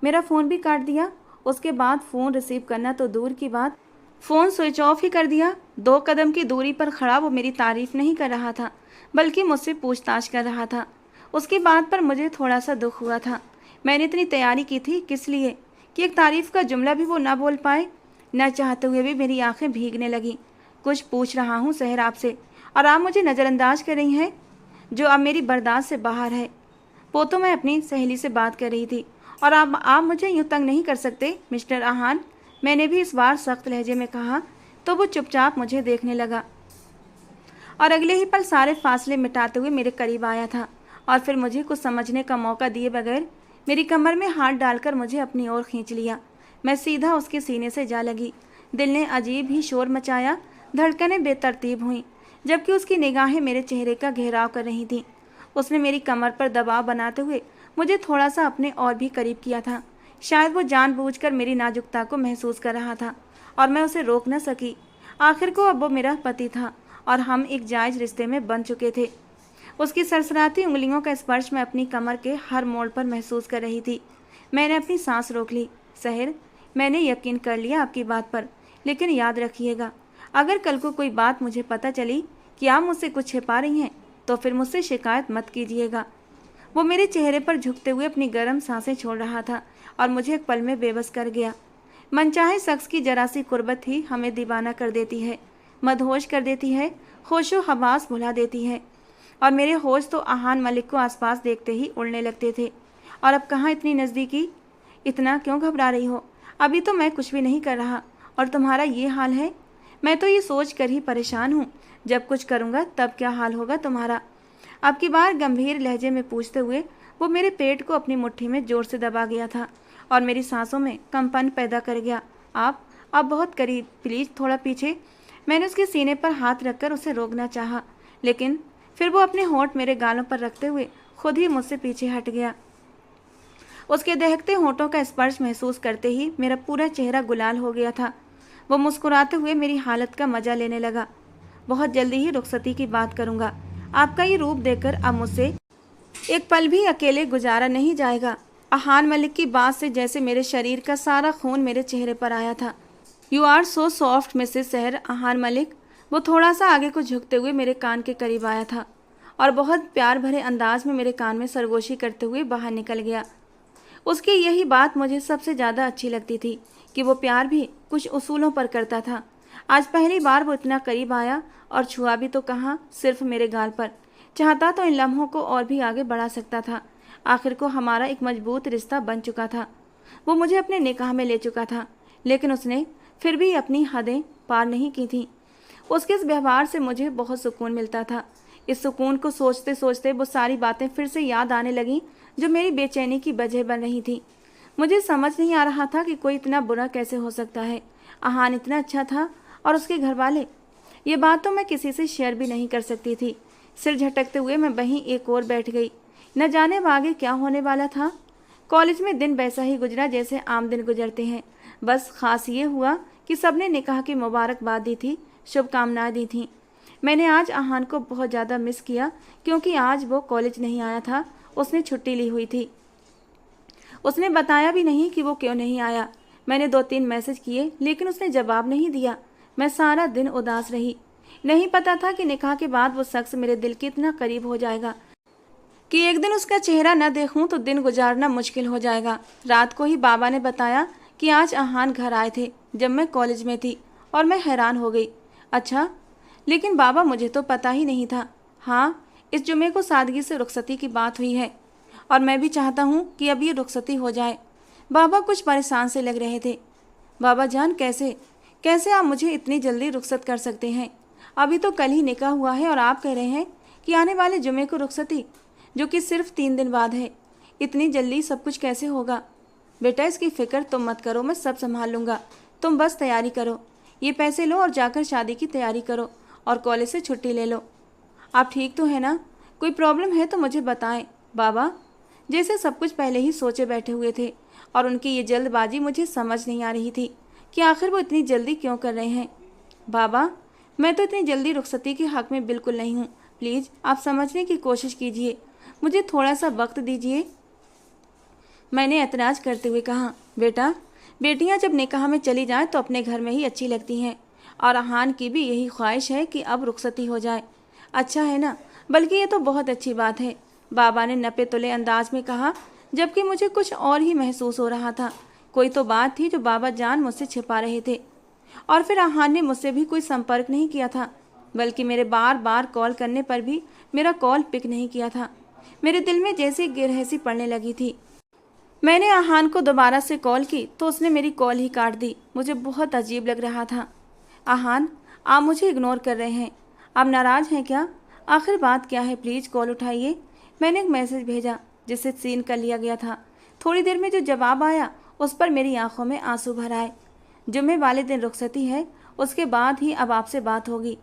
मेरा फ़ोन भी काट दिया, उसके बाद फ़ोन रिसीव करना तो दूर की बात, फ़ोन स्विच ऑफ ही कर दिया। 2 कदम की दूरी पर खड़ा वो मेरी तारीफ़ नहीं कर रहा था, बल्कि मुझसे पूछताछ कर रहा था। उसकी बात पर मुझे थोड़ा सा दुख हुआ था। मैंने इतनी तैयारी की थी किस लिए कि एक तारीफ़ का जुमला भी वो ना बोल पाए। न चाहते हुए भी मेरी आंखें भीगने लगीं। कुछ पूछ रहा हूँ सहर आपसे, और आप मुझे नज़रअंदाज कर रही हैं, जो अब मेरी बर्दाश्त से बाहर है। वो तो मैं अपनी सहेली से बात कर रही थी, और आप मुझे यूँ तंग नहीं कर सकते मिस्टर अहान। मैंने भी इस बार सख्त लहजे में कहा तो वो चुपचाप मुझे देखने लगा और अगले ही पल सारे फासले मिटाते हुए मेरे करीब आया था, और फिर मुझे कुछ समझने का मौका दिए बगैर मेरी कमर में हाथ डालकर मुझे अपनी ओर खींच लिया। मैं सीधा उसके सीने से जा लगी। दिल ने अजीब ही शोर मचाया, धड़कनें बेतरतीब हुईं, जबकि उसकी निगाहें मेरे चेहरे का घेराव कर रही थीं। उसने मेरी कमर पर दबाव बनाते हुए मुझे थोड़ा सा अपने और भी करीब किया था। शायद वो जानबूझकर मेरी नाजुकता को महसूस कर रहा था और मैं उसे रोक न सकी। आखिर को अब वो मेरा पति था और हम एक जायज़ रिश्ते में बन चुके थे। उसकी सरसराती उंगलियों का स्पर्श मैं अपनी कमर के हर मोड़ पर महसूस कर रही थी। मैंने अपनी सांस रोक ली। सहर, मैंने यकीन कर लिया आपकी बात पर, लेकिन याद रखिएगा, अगर कल को कोई बात मुझे पता चली कि आप मुझसे कुछ छिपा रही हैं तो फिर मुझसे शिकायत मत कीजिएगा। वो मेरे चेहरे पर झुकते हुए अपनी गर्म सांसें छोड़ रहा था और मुझे एक पल में बेबस कर गया। मनचाहे शख्स की जरा सी कुर्बत ही हमें दीवाना कर देती है, मदहोश कर देती है, होशो हवास भुला देती है। और मेरे होश तो आहान मलिक को आसपास देखते ही उड़ने लगते थे। और अब कहाँ इतनी नज़दीकी? इतना क्यों घबरा रही हो? अभी तो मैं कुछ भी नहीं कर रहा और तुम्हारा ये हाल है। मैं तो ये सोच कर ही परेशान हूँ, जब कुछ करूँगा तब क्या हाल होगा तुम्हारा। अब की बार गंभीर लहजे में पूछते हुए वो मेरे पेट को अपनी मुट्ठी में जोर से दबा गया था और मेरी सांसों में कंपन पैदा कर गया। आप बहुत करीब, प्लीज़ थोड़ा पीछे। मैंने उसके सीने पर हाथ रखकर उसे रोकना चाहा, लेकिन फिर वो अपने होंठ मेरे गालों पर रखते हुए खुद ही मुझसे पीछे हट गया। उसके दहकते होंठों का स्पर्श महसूस करते ही मेरा पूरा चेहरा गुलाल हो गया था। वो मुस्कुराते हुए मेरी हालत का मजा लेने लगा। बहुत जल्दी ही रुखसती की बात करूंगा। आपका ये रूप देखकर अब मुझसे एक पल भी अकेले गुजारा नहीं जाएगा। आहान मलिक की बात से जैसे मेरे शरीर का सारा खून मेरे चेहरे पर आया था। You are so soft Mrs Sahar Aahan Malik. वो थोड़ा सा आगे को झुकते हुए मेरे कान के करीब आया था और बहुत प्यार भरे अंदाज में मेरे कान में सरगोशी करते हुए बाहर निकल गया। उसकी यही बात मुझे सबसे ज़्यादा अच्छी लगती थी कि वो प्यार भी कुछ उसूलों पर करता था। आज पहली बार वो इतना करीब आया और छुआ भी तो कहाँ, सिर्फ मेरे गाल पर। चाहता तो इन लम्हों को और भी आगे बढ़ा सकता था। आखिर को हमारा एक मजबूत रिश्ता बन चुका था। वो मुझे अपने निकाह में ले चुका था, लेकिन उसने फिर भी अपनी हदें पार नहीं की थी। उसके इस व्यवहार से मुझे बहुत सुकून मिलता था। इस सुकून को सोचते सोचते वो सारी बातें फिर से याद आने लगीं जो मेरी बेचैनी की वजह बन रही थी। मुझे समझ नहीं आ रहा था कि कोई इतना बुरा कैसे हो सकता है। आहान इतना अच्छा था और उसके घर वाले। ये बात तो मैं किसी से शेयर भी नहीं कर सकती थी। सिर झटकते हुए मैं वहीं एक ओर बैठ गई। न जाने अब आगे क्या होने वाला था। कॉलेज में दिन वैसा ही गुजरा जैसे आम दिन गुजरते हैं। बस खास ये हुआ कि सबने निकाह की मुबारकबाद दी थी, शुभकामनाएं दी थीं। मैंने आज आहान को बहुत ज़्यादा मिस किया क्योंकि आज वो कॉलेज नहीं आया था। उसने छुट्टी ली हुई थी। उसने बताया भी नहीं कि वो क्यों नहीं आया। मैंने 2-3 मैसेज किए लेकिन उसने जवाब नहीं दिया। मैं सारा दिन उदास रही। नहीं पता था कि निकाह के बाद वो शख्स मेरे दिल के इतना करीब हो जाएगा कि एक दिन उसका चेहरा न देखूं तो दिन गुजारना मुश्किल हो जाएगा। रात को ही बाबा ने बताया कि आज आहान घर आए थे जब मैं कॉलेज में थी और मैं हैरान हो गई। अच्छा, लेकिन बाबा मुझे तो पता ही नहीं था। हाँ, इस जुमे को सादगी से रुखसती की बात हुई है और मैं भी चाहता हूँ कि अब ये रुखसती हो जाए। बाबा कुछ परेशान से लग रहे थे। बाबा जान, कैसे कैसे आप मुझे इतनी जल्दी रुखसत कर सकते हैं? अभी तो कल ही निकाह हुआ है और आप कह रहे हैं कि आने वाले जुमे को रुखसती, जो कि सिर्फ 3 दिन बाद है। इतनी जल्दी सब कुछ कैसे होगा? बेटा, इसकी फ़िक्र तुम मत करो, मैं सब संभाल लूँगा। तुम बस तैयारी करो, ये पैसे लो और जाकर शादी की तैयारी करो और कॉलेज से छुट्टी ले लो। आप ठीक तो है ना? कोई प्रॉब्लम है तो मुझे बताएं। बाबा जैसे सब कुछ पहले ही सोचे बैठे हुए थे और उनकी ये जल्दबाजी मुझे समझ नहीं आ रही थी कि आखिर वो इतनी जल्दी क्यों कर रहे हैं। बाबा, मैं तो इतनी जल्दी रुखसती के हक़ में बिल्कुल नहीं हूँ। प्लीज़ आप समझने की कोशिश कीजिए, मुझे थोड़ा सा वक्त दीजिए। मैंने एतराज़ करते हुए कहा, बेटा, बेटियाँ जब निकाह में चली जाएं तो अपने घर में ही अच्छी लगती हैं और आहान की भी यही ख्वाहिश है कि अब रुखसती हो जाए। अच्छा है ना? बल्कि ये तो बहुत अच्छी बात है, बाबा ने नपे तुले अंदाज में कहा, जबकि मुझे कुछ और ही महसूस हो रहा था। कोई तो बात थी जो बाबा जान मुझसे छिपा रहे थे। और फिर आहान ने मुझसे भी कोई संपर्क नहीं किया था, बल्कि मेरे बार बार कॉल करने पर भी मेरा कॉल पिक नहीं किया था। मेरे दिल में जैसे गिरहसी पड़ने लगी थी। मैंने आहान को दोबारा से कॉल की तो उसने मेरी कॉल ही काट दी। मुझे बहुत अजीब लग रहा था। आहान, आप मुझे इग्नोर कर रहे हैं। आप नाराज़ हैं क्या? आखिर बात क्या है? प्लीज़ कॉल उठाइए। मैंने एक मैसेज भेजा जिसे सीन कर लिया गया था। थोड़ी देर में जो जवाब आया उस पर मेरी आंखों में आंसू भर आए। जुम्मे वाले दिन रुखसती है, उसके बाद ही अब आपसे बात होगी।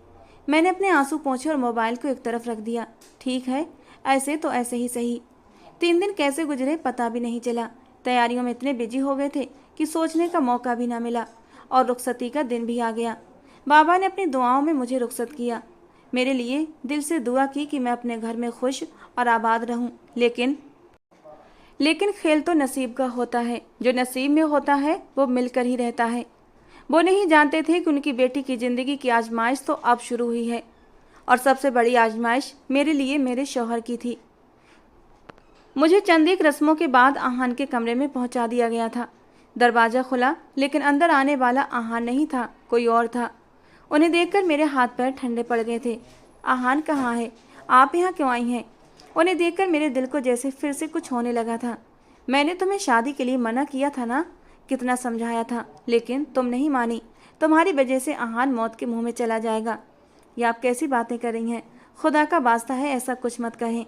मैंने अपने आंसू पोंछे और मोबाइल को एक तरफ रख दिया। ठीक है, ऐसे तो ऐसे ही सही। 3 दिन कैसे गुजरे पता भी नहीं चला। तैयारियों में इतने बिजी हो गए थे कि सोचने का मौका भी ना मिला और रुखसती का दिन भी आ गया। बाबा ने अपनी दुआओं में मुझे रुखसत किया, मेरे लिए दिल से दुआ की कि मैं अपने घर में खुश और आबाद रहूं। लेकिन खेल तो नसीब का होता है। जो नसीब में होता है वो मिलकर ही रहता है। वो नहीं जानते थे कि उनकी बेटी की ज़िंदगी की आजमाइश तो अब शुरू हुई है और सबसे बड़ी आजमाइश मेरे लिए मेरे शौहर की थी। मुझे चंद एक रस्मों के बाद आहान के कमरे में पहुंचा दिया गया था। दरवाज़ा खुला, लेकिन अंदर आने वाला आहान नहीं था, कोई और था। उन्हें देखकर मेरे हाथ पैर ठंडे पड़ गए थे। आहान कहाँ है? आप यहाँ क्यों आई हैं? उन्हें देखकर मेरे दिल को जैसे फिर से कुछ होने लगा था। मैंने तुम्हें शादी के लिए मना किया था ना, कितना समझाया था, लेकिन तुम नहीं मानी। तुम्हारी वजह से आहान मौत के मुंह में चला जाएगा। ये आप कैसी बातें कर रही हैं? खुदा का वास्ता है, ऐसा कुछ मत कहें।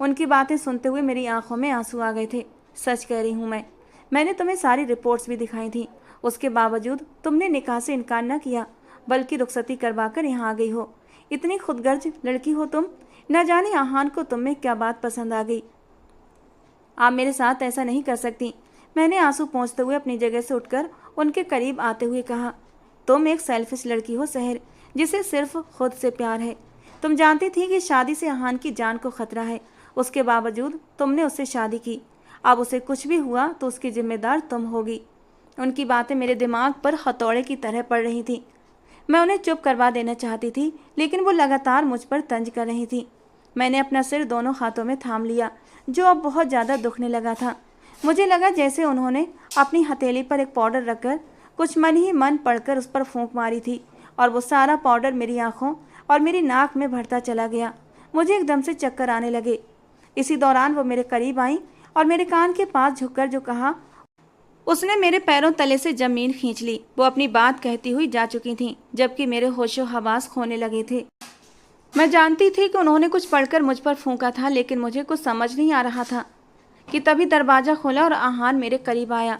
उनकी बातें सुनते हुए मेरी आंखों में आंसू आ गए थे। सच कह रही हूँ मैंने तुम्हें सारी रिपोर्ट्स भी दिखाई थी। उसके बावजूद तुमने निकाह से इनकार न किया, बल्कि रुखसती करवा कर यहाँ आ गई हो। इतनी खुदगर्ज लड़की हो तुम। न जाने आहान को तुम में क्या बात पसंद आ गई। आप मेरे साथ ऐसा नहीं कर सकती। मैंने आंसू पोंछते हुए अपनी जगह से उठकर उनके करीब आते हुए कहा, तुम एक सेल्फिश लड़की हो सहर, जिसे सिर्फ खुद से प्यार है। तुम जानती थी कि शादी से आहान की जान को खतरा है, उसके बावजूद तुमने उससे शादी की। अब उसे कुछ भी हुआ तो उसकी जिम्मेदार तुम होगी। उनकी बातें मेरे दिमाग पर हथौड़े की तरह पड़ रही थी। मैं उन्हें चुप करवा देना चाहती थी, लेकिन वो लगातार मुझ पर तंज कर रही थी। मैंने अपना सिर दोनों हाथों में थाम लिया, जो अब बहुत ज़्यादा दुखने लगा था। मुझे लगा जैसे उन्होंने अपनी हथेली पर एक पाउडर रखकर कुछ मन ही मन पढ़कर उस पर फूंक मारी थी, और वो सारा पाउडर मेरी आंखों और मेरी नाक में भरता चला गया। मुझे एकदम से चक्कर आने लगे। इसी दौरान वो मेरे करीब आई और मेरे कान के पास झुककर जो कहा, उसने मेरे पैरों तले से जमीन खींच ली। वो अपनी बात कहती हुई जा चुकी थीं, जबकि मेरे होशो हवास खोने लगे थे। मैं जानती थी कि उन्होंने कुछ पढ़कर मुझ पर फूंका था, लेकिन मुझे कुछ समझ नहीं आ रहा था कि तभी दरवाज़ा खोला और आहान मेरे करीब आया,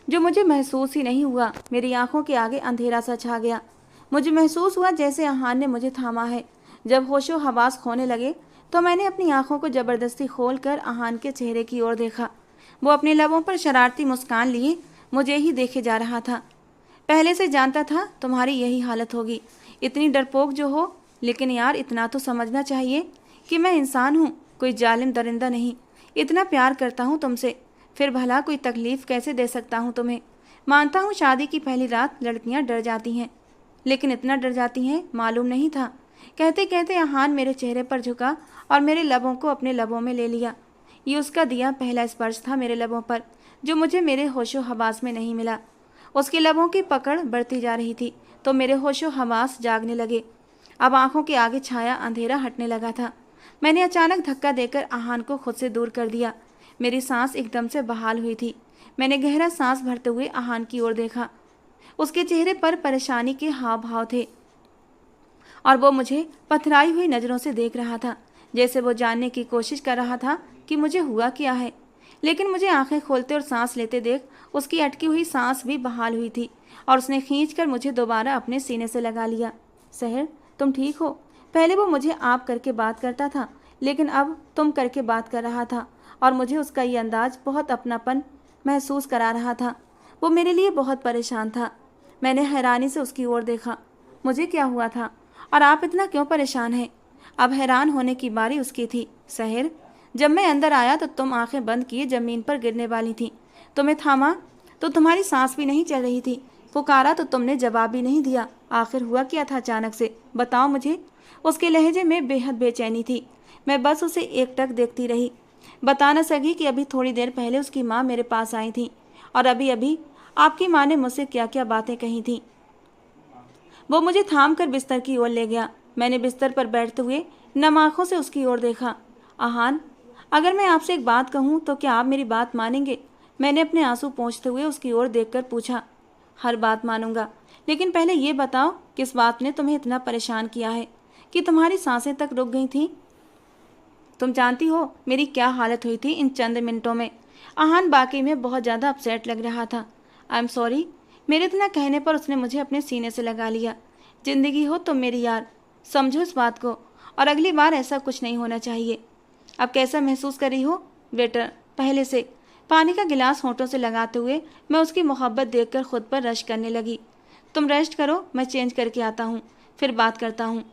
जो मुझे महसूस ही नहीं हुआ। मेरी आंखों के आगे अंधेरा सा छा गया। मुझे महसूस हुआ जैसे आहान ने मुझे थामा है। जब होशो हवास खोने लगे तो मैंने अपनी आंखों को ज़बरदस्ती खोलकर आहान के चेहरे की ओर देखा। वो अपने लबों पर शरारती मुस्कान लिए मुझे ही देखे जा रहा था। पहले से जानता था तुम्हारी यही हालत होगी, इतनी डरपोक जो हो, लेकिन यार इतना तो समझना चाहिए कि मैं इंसान हूँ, कोई जालिम दरिंदा नहीं। इतना प्यार करता हूँ तुमसे, फिर भला कोई तकलीफ़ कैसे दे सकता हूँ तुम्हें। मानता हूँ शादी की पहली रात लड़कियाँ डर जाती हैं, लेकिन इतना डर जाती हैं मालूम नहीं था। कहते कहते आहान मेरे चेहरे पर झुका और मेरे लबों को अपने लबों में ले लिया। ये उसका दिया पहला स्पर्श था मेरे लबों पर, जो मुझे मेरे होशो हवास में नहीं मिला। उसके लबों की पकड़ बढ़ती जा रही थी तो मेरे होशो हवास जागने लगे। अब आंखों के आगे छाया अंधेरा हटने लगा था। मैंने अचानक धक्का देकर आहान को खुद से दूर कर दिया। मेरी सांस एकदम से बहाल हुई थी। मैंने गहरा सांस भरते हुए आहान की ओर देखा। उसके चेहरे पर परेशानी के हाव भाव थे और वो मुझे पथराई हुई नज़रों से देख रहा था, जैसे वो जानने की कोशिश कर रहा था कि मुझे हुआ क्या है। लेकिन मुझे आंखें खोलते और सांस लेते देख उसकी अटकी हुई सांस भी बहाल हुई थी और उसने खींचकर मुझे दोबारा अपने सीने से लगा लिया। सहर, तुम ठीक हो? पहले वो मुझे आप करके बात करता था, लेकिन अब तुम करके बात कर रहा था और मुझे उसका ये अंदाज बहुत अपनापन महसूस करा रहा था। वो मेरे लिए बहुत परेशान था। मैंने हैरानी से उसकी ओर देखा। मुझे क्या हुआ था और आप इतना क्यों परेशान हैं? अब हैरान होने की बारी उसकी थी। सहर, जब मैं अंदर आया तो तुम आंखें बंद किए ज़मीन पर गिरने वाली थी। तुम्हें थामा तो तुम्हारी सांस भी नहीं चल रही थी। पुकारा तो तुमने जवाब भी नहीं दिया। आखिर हुआ क्या था अचानक से? बताओ मुझे। उसके लहजे में बेहद बेचैनी थी। मैं बस उसे एकटक देखती रही। बता न सकी कि अभी थोड़ी देर पहले उसकी माँ मेरे पास आई थी और अभी अभी आपकी माँ ने मुझसे क्या क्या बातें कही थी। वो मुझे थाम कर बिस्तर की ओर ले गया। मैंने बिस्तर पर बैठते हुए नम आँखों से उसकी ओर देखा। आहान, अगर मैं आपसे एक बात कहूँ तो क्या आप मेरी बात मानेंगे? मैंने अपने आंसू पोंछते हुए उसकी ओर देखकर पूछा। हर बात मानूंगा, लेकिन पहले ये बताओ किस बात ने तुम्हें इतना परेशान किया है कि तुम्हारी सांसें तक रुक गई थीं? तुम जानती हो मेरी क्या हालत हुई थी इन चंद मिनटों में। आहान बाकी में बहुत ज़्यादा अपसेट लग रहा था। I am sorry. मेरे इतना कहने पर उसने मुझे अपने सीने से लगा लिया। जिंदगी हो तुम मेरी यार, समझो इस बात को, और अगली बार ऐसा कुछ नहीं होना चाहिए। अब कैसा महसूस कर रही हो? बेटर पहले से। पानी का गिलास होंठों से लगाते हुए मैं उसकी मोहब्बत देखकर खुद पर रश करने लगी। तुम रेस्ट करो, मैं चेंज करके आता हूँ, फिर बात करता हूँ।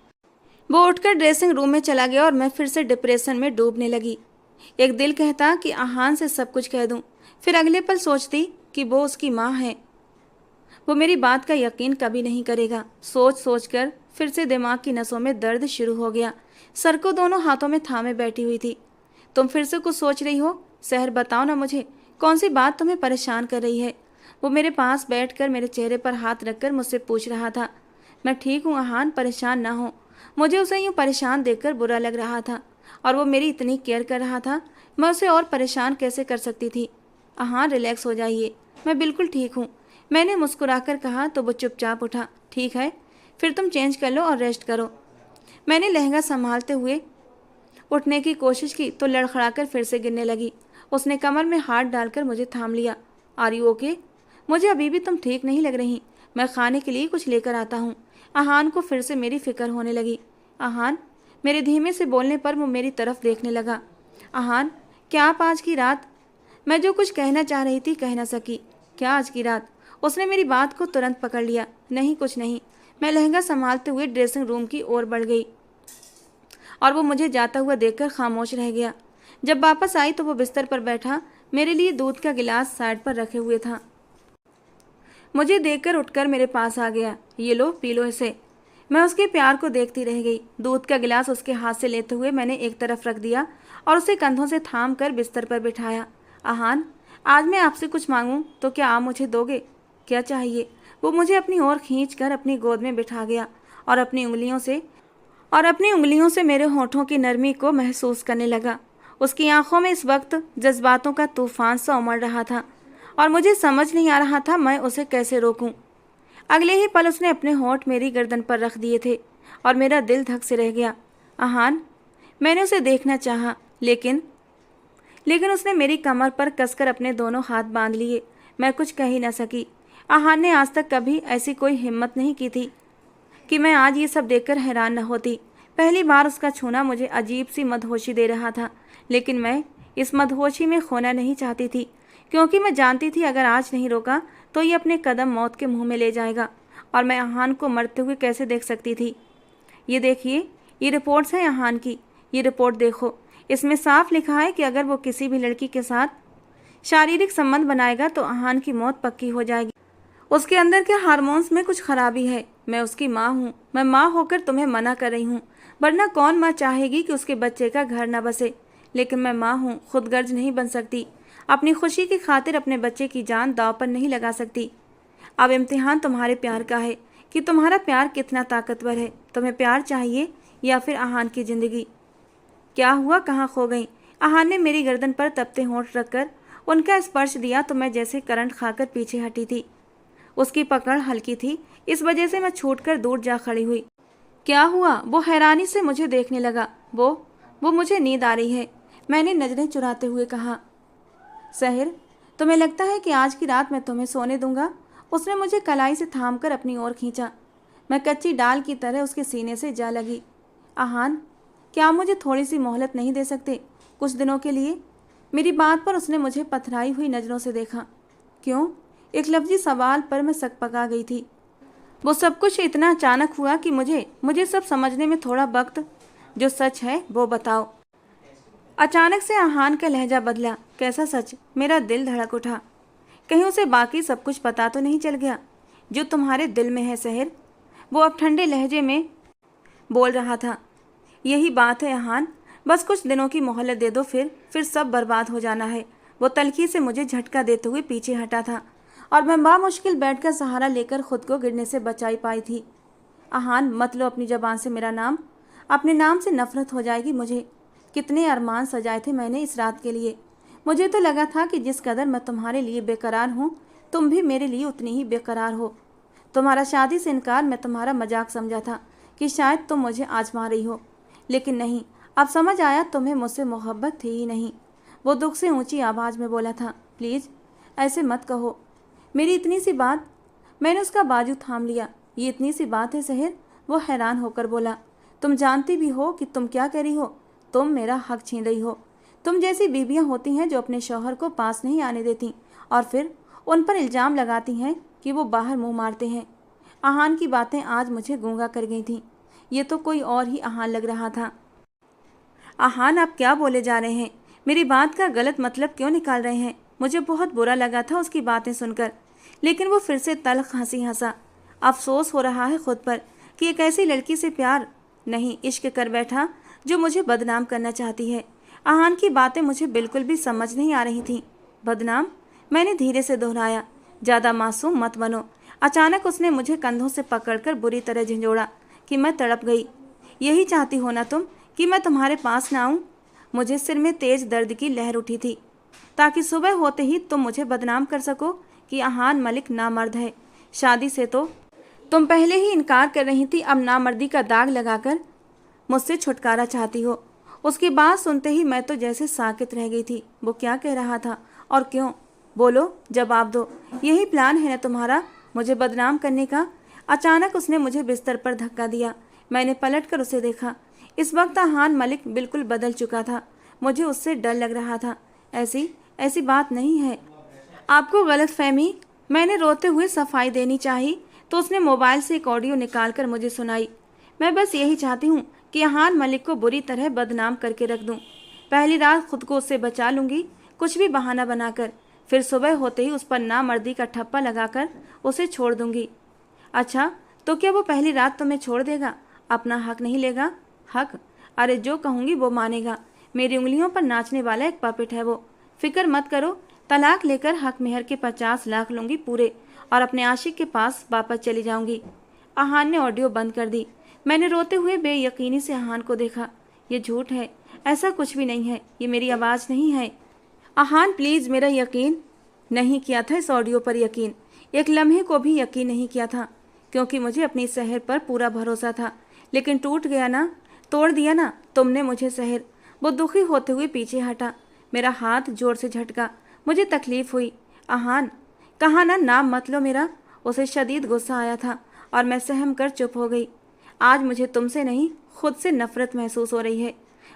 वो उठकर ड्रेसिंग रूम में चला गया और मैं फिर से डिप्रेशन में डूबने लगी। एक दिल कहता कि आहान से सब कुछ कह दूं, फिर अगले पल सोचती कि वो उसकी माँ है। वो मेरी बात का यकीन कभी नहीं करेगा। सोच सोच कर फिर से दिमाग की नसों में दर्द शुरू हो गया। सर को दोनों हाथों में थामे बैठी हुई थी। तुम फिर से कुछ सोच रही हो? सहर, बताओ ना मुझे, कौन सी बात तुम्हें परेशान कर रही है? वो मेरे पास बैठकर मेरे चेहरे पर हाथ रखकर मुझसे पूछ रहा था। मैं ठीक हूँ अहान, परेशान ना हो। मुझे उसे यूँ परेशान देखकर बुरा लग रहा था, और वो मेरी इतनी केयर कर रहा था, मैं उसे और परेशान कैसे कर सकती थी? अहान, रिलैक्स हो जाइए, मैं बिल्कुल ठीक हूँ, मैंने मुस्कुराकर कहा। तो वो चुपचाप उठा। ठीक है, फिर तुम चेंज कर लो और रेस्ट करो। मैंने लहंगा संभालते हुए उठने की कोशिश की तो लड़खड़ाकर फिर से गिरने लगी। उसने कमर में हाथ डालकर मुझे थाम लिया। Are you okay? मुझे अभी भी तुम ठीक नहीं लग रही, मैं खाने के लिए कुछ लेकर आता हूँ। अहान को फिर से मेरी फिक्र होने लगी। अहान, मेरे धीमे से बोलने पर वो मेरी तरफ देखने लगा। अहान, क्या आप आज की रात? मैं जो कुछ कहना चाह रही थी कह ना सकी। क्या आज की रात? उसने मेरी बात को तुरंत पकड़ लिया। नहीं, कुछ नहीं। मैं लहंगा संभालते हुए ड्रेसिंग रूम की ओर बढ़ गई और वो मुझे जाता हुआ देखकर खामोश रह गया। जब वापस आई तो वो बिस्तर पर बैठा मेरे लिए दूध का गिलास साइड पर रखे हुए था। मुझे देखकर उठकर मेरे पास आ गया। ये लो, पी लो इसे। मैं उसके प्यार को देखती रह गई। दूध का गिलास उसके हाथ से लेते हुए मैंने एक तरफ रख दिया और उसे कंधों से थाम कर बिस्तर पर बिठाया। अहान, आज मैं आपसे कुछ मांगूं तो क्या आप मुझे दोगे? क्या चाहिए? वो मुझे अपनी ओर खींचकर अपनी गोद में बिठा गया और अपनी उंगलियों से मेरे होठों की नरमी को महसूस करने लगा। उसकी आंखों में इस वक्त जज्बातों का तूफान सा उमड़ रहा था और मुझे समझ नहीं आ रहा था मैं उसे कैसे रोकूं। अगले ही पल उसने अपने होंठ मेरी गर्दन पर रख दिए थे और मेरा दिल धक से रह गया। अहान, मैंने उसे देखना चाहा, लेकिन उसने मेरी कमर पर कसकर अपने दोनों हाथ बांध लिए। मैं कुछ कह ही न सकी। अहान ने आज तक कभी ऐसी कोई हिम्मत नहीं की थी कि मैं आज ये सब देखकर हैरान न होती। पहली बार उसका छूना मुझे अजीब सी मदहोशी दे रहा था, लेकिन मैं इस मदहोशी में खोना नहीं चाहती थी, क्योंकि मैं जानती थी अगर आज नहीं रोका तो ये अपने कदम मौत के मुंह में ले जाएगा और मैं अहान को मरते हुए कैसे देख सकती थी। ये देखिए, ये रिपोर्ट्स हैं अहान की। ये रिपोर्ट देखो, इसमें साफ लिखा है कि अगर वो किसी भी लड़की के साथ शारीरिक संबंध बनाएगा तो अहान की मौत पक्की हो जाएगी। उसके अंदर के हार्मोन्स में कुछ खराबी है। मैं उसकी माँ हूँ, मैं माँ होकर तुम्हें मना कर रही हूँ, वरना कौन माँ चाहेगी कि उसके बच्चे का घर न बसे। लेकिन मैं माँ हूँ, खुदगर्ज नहीं बन सकती, अपनी खुशी की खातिर अपने बच्चे की जान दांव पर नहीं लगा सकती। अब इम्तिहान तुम्हारे प्यार का है कि तुम्हारा प्यार कितना ताकतवर है। तुम्हें प्यार चाहिए या फिर अहान की ज़िंदगी? क्या हुआ, कहाँ खो गई? अहान ने मेरी गर्दन पर तपते होंठ रखकर उनका स्पर्श दिया तो मैं जैसे करंट खाकर पीछे हटी थी। उसकी पकड़ हल्की थी, इस वजह से मैं छूटकर दूर जा खड़ी हुई। क्या हुआ? वो हैरानी से मुझे देखने लगा। वो मुझे नींद आ रही है, मैंने नजरें चुराते हुए कहा। सहर, तुम्हें लगता है कि आज की रात मैं तुम्हें सोने दूंगा? उसने मुझे कलाई से थामकर अपनी ओर खींचा। मैं कच्ची डाल की तरह उसके सीने से जा लगी। अहान, क्या आप मुझे थोड़ी सी मोहलत नहीं दे सकते, कुछ दिनों के लिए? मेरी बात पर उसने मुझे पथराई हुई नज़रों से देखा। क्यों? एक लफ्जी सवाल पर मैं सकपका गई थी। वो सब कुछ इतना अचानक हुआ कि मुझे सब समझने में थोड़ा वक्त। जो सच है वो बताओ। अचानक से अहान का लहजा बदला। कैसा सच? मेरा दिल धड़क उठा। कहीं उसे बाकी सब कुछ पता तो नहीं चल गया जो तुम्हारे दिल में है सहर? वो अब ठंडे लहजे में बोल रहा था। यही बात है अहान, बस कुछ दिनों की मोहलत दे दो, फिर सब बर्बाद हो जाना है। वो तल्खी से मुझे झटका देते हुए पीछे हटा था और मैं बामुश्किल बैठकर सहारा लेकर खुद को गिरने से बचाई पाई थी। अहान, मत लो अपनी ज़बान से मेरा नाम। अपने नाम से नफरत हो जाएगी मुझे। कितने अरमान सजाए थे मैंने इस रात के लिए। मुझे तो लगा था कि जिस कदर मैं तुम्हारे लिए बेकरार हूँ, तुम भी मेरे लिए उतनी ही बेकरार हो। तुम्हारा शादी से इनकार मैं तुम्हारा मजाक समझा था कि शायद तुम मुझे आजमा रही हो, लेकिन नहीं, अब समझ आया तुम्हें मुझसे मोहब्बत थी ही नहीं। वो दुख से ऊंची आवाज़ में बोला था। प्लीज़ ऐसे मत कहो। मेरी इतनी सी बात। मैंने उसका बाजू थाम लिया। ये इतनी सी बात है सहर? वो हैरान होकर बोला। तुम जानती भी हो कि तुम क्या कह रही हो? तुम मेरा हक छीन रही हो। तुम जैसी बीवियां होती हैं जो अपने शौहर को पास नहीं आने देती और फिर उन पर इल्ज़ाम लगाती हैं कि वो बाहर मुंह मारते हैं। अहान की बातें आज मुझे गूंगा कर गई थीं। ये तो कोई और ही अहान लग रहा था। अहान, आप क्या बोले जा रहे हैं? मेरी बात का गलत मतलब क्यों निकाल रहे हैं? मुझे बहुत बुरा लगा था उसकी बातें सुनकर, लेकिन वो फिर से तल्ख हंसी हंसा। अफसोस हो रहा है खुद पर कि एक ऐसी लड़की से प्यार नहीं, इश्क कर बैठा जो मुझे बदनाम करना चाहती है। आहान की बातें मुझे बिल्कुल भी समझ नहीं आ रही थीं। बदनाम, मैंने धीरे से दोहराया। ज़्यादा मासूम मत बनो। अचानक उसने मुझे कंधों से पकड़कर बुरी तरह झंझोड़ा कि मैं तड़प गई। यही चाहती हो ना तुम कि मैं तुम्हारे पास ना आऊं? मुझे सिर में तेज दर्द की लहर उठी थी, ताकि सुबह होते ही तुम मुझे बदनाम कर सको कि आहान मलिक नामर्द है। शादी से तो तुम पहले ही इनकार कर रही थी, अब नामर्दी का दाग लगाकर मुझसे छुटकारा चाहती हो। उसकी बात सुनते ही मैं तो जैसे साकित रह गई थी। वो क्या कह रहा था और क्यों? बोलो, जवाब दो। यही प्लान है ना तुम्हारा, मुझे बदनाम करने का? अचानक उसने मुझे बिस्तर पर धक्का दिया। मैंने पलटकर उसे देखा। इस वक्त आहान मलिक बिल्कुल बदल चुका था। मुझे उससे डर लग रहा था। ऐसी ऐसी बात नहीं है, आपको गलतफहमी। मैंने रोते हुए सफाई देनी चाही तो उसने मोबाइल से एक ऑडियो निकालकर मुझे सुनाई। मैं बस यही चाहती हूँ कि आहान मलिक को बुरी तरह बदनाम करके रख दूँ। पहली रात खुद को उससे बचा लूँगी, कुछ भी बहाना बनाकर। फिर सुबह होते ही उस पर नामर्दी का ठप्पा लगाकर उसे छोड़ दूँगी। अच्छा, तो क्या वो पहली रात तुम्हें छोड़ देगा? अपना हक नहीं लेगा? हक? अरे जो कहूँगी वो मानेगा। मेरी उंगलियों पर नाचने वाला एक पपेट है वो। फिक्र मत करो, तलाक लेकर हक मेहर के 50 लाख लूँगी पूरे, और अपने आशिक के पास वापस चली जाऊँगी। आहान ने ऑडियो बंद कर दी। मैंने रोते हुए बेयकीनी से आहान को देखा। ये झूठ है, ऐसा कुछ भी नहीं है, ये मेरी आवाज़ नहीं है। आहान प्लीज़, मेरा यकीन। नहीं किया था इस ऑडियो पर यकीन, एक लम्हे को भी यकीन नहीं किया था, क्योंकि मुझे अपनी सहर पर पूरा भरोसा था। लेकिन टूट गया ना, तोड़ दिया ना तुमने मुझे सहर। वो दुखी होते हुए पीछे हटा। मेरा हाथ जोर से झटका। मुझे तकलीफ हुई। आहान, कहा ना नाम मत लो मेरा। उसे शदीद गुस्सा आया था और मैं सहम कर चुप हो गई। आज मुझे तुमसे नहीं, खुद से नफरत महसूस हो रही है।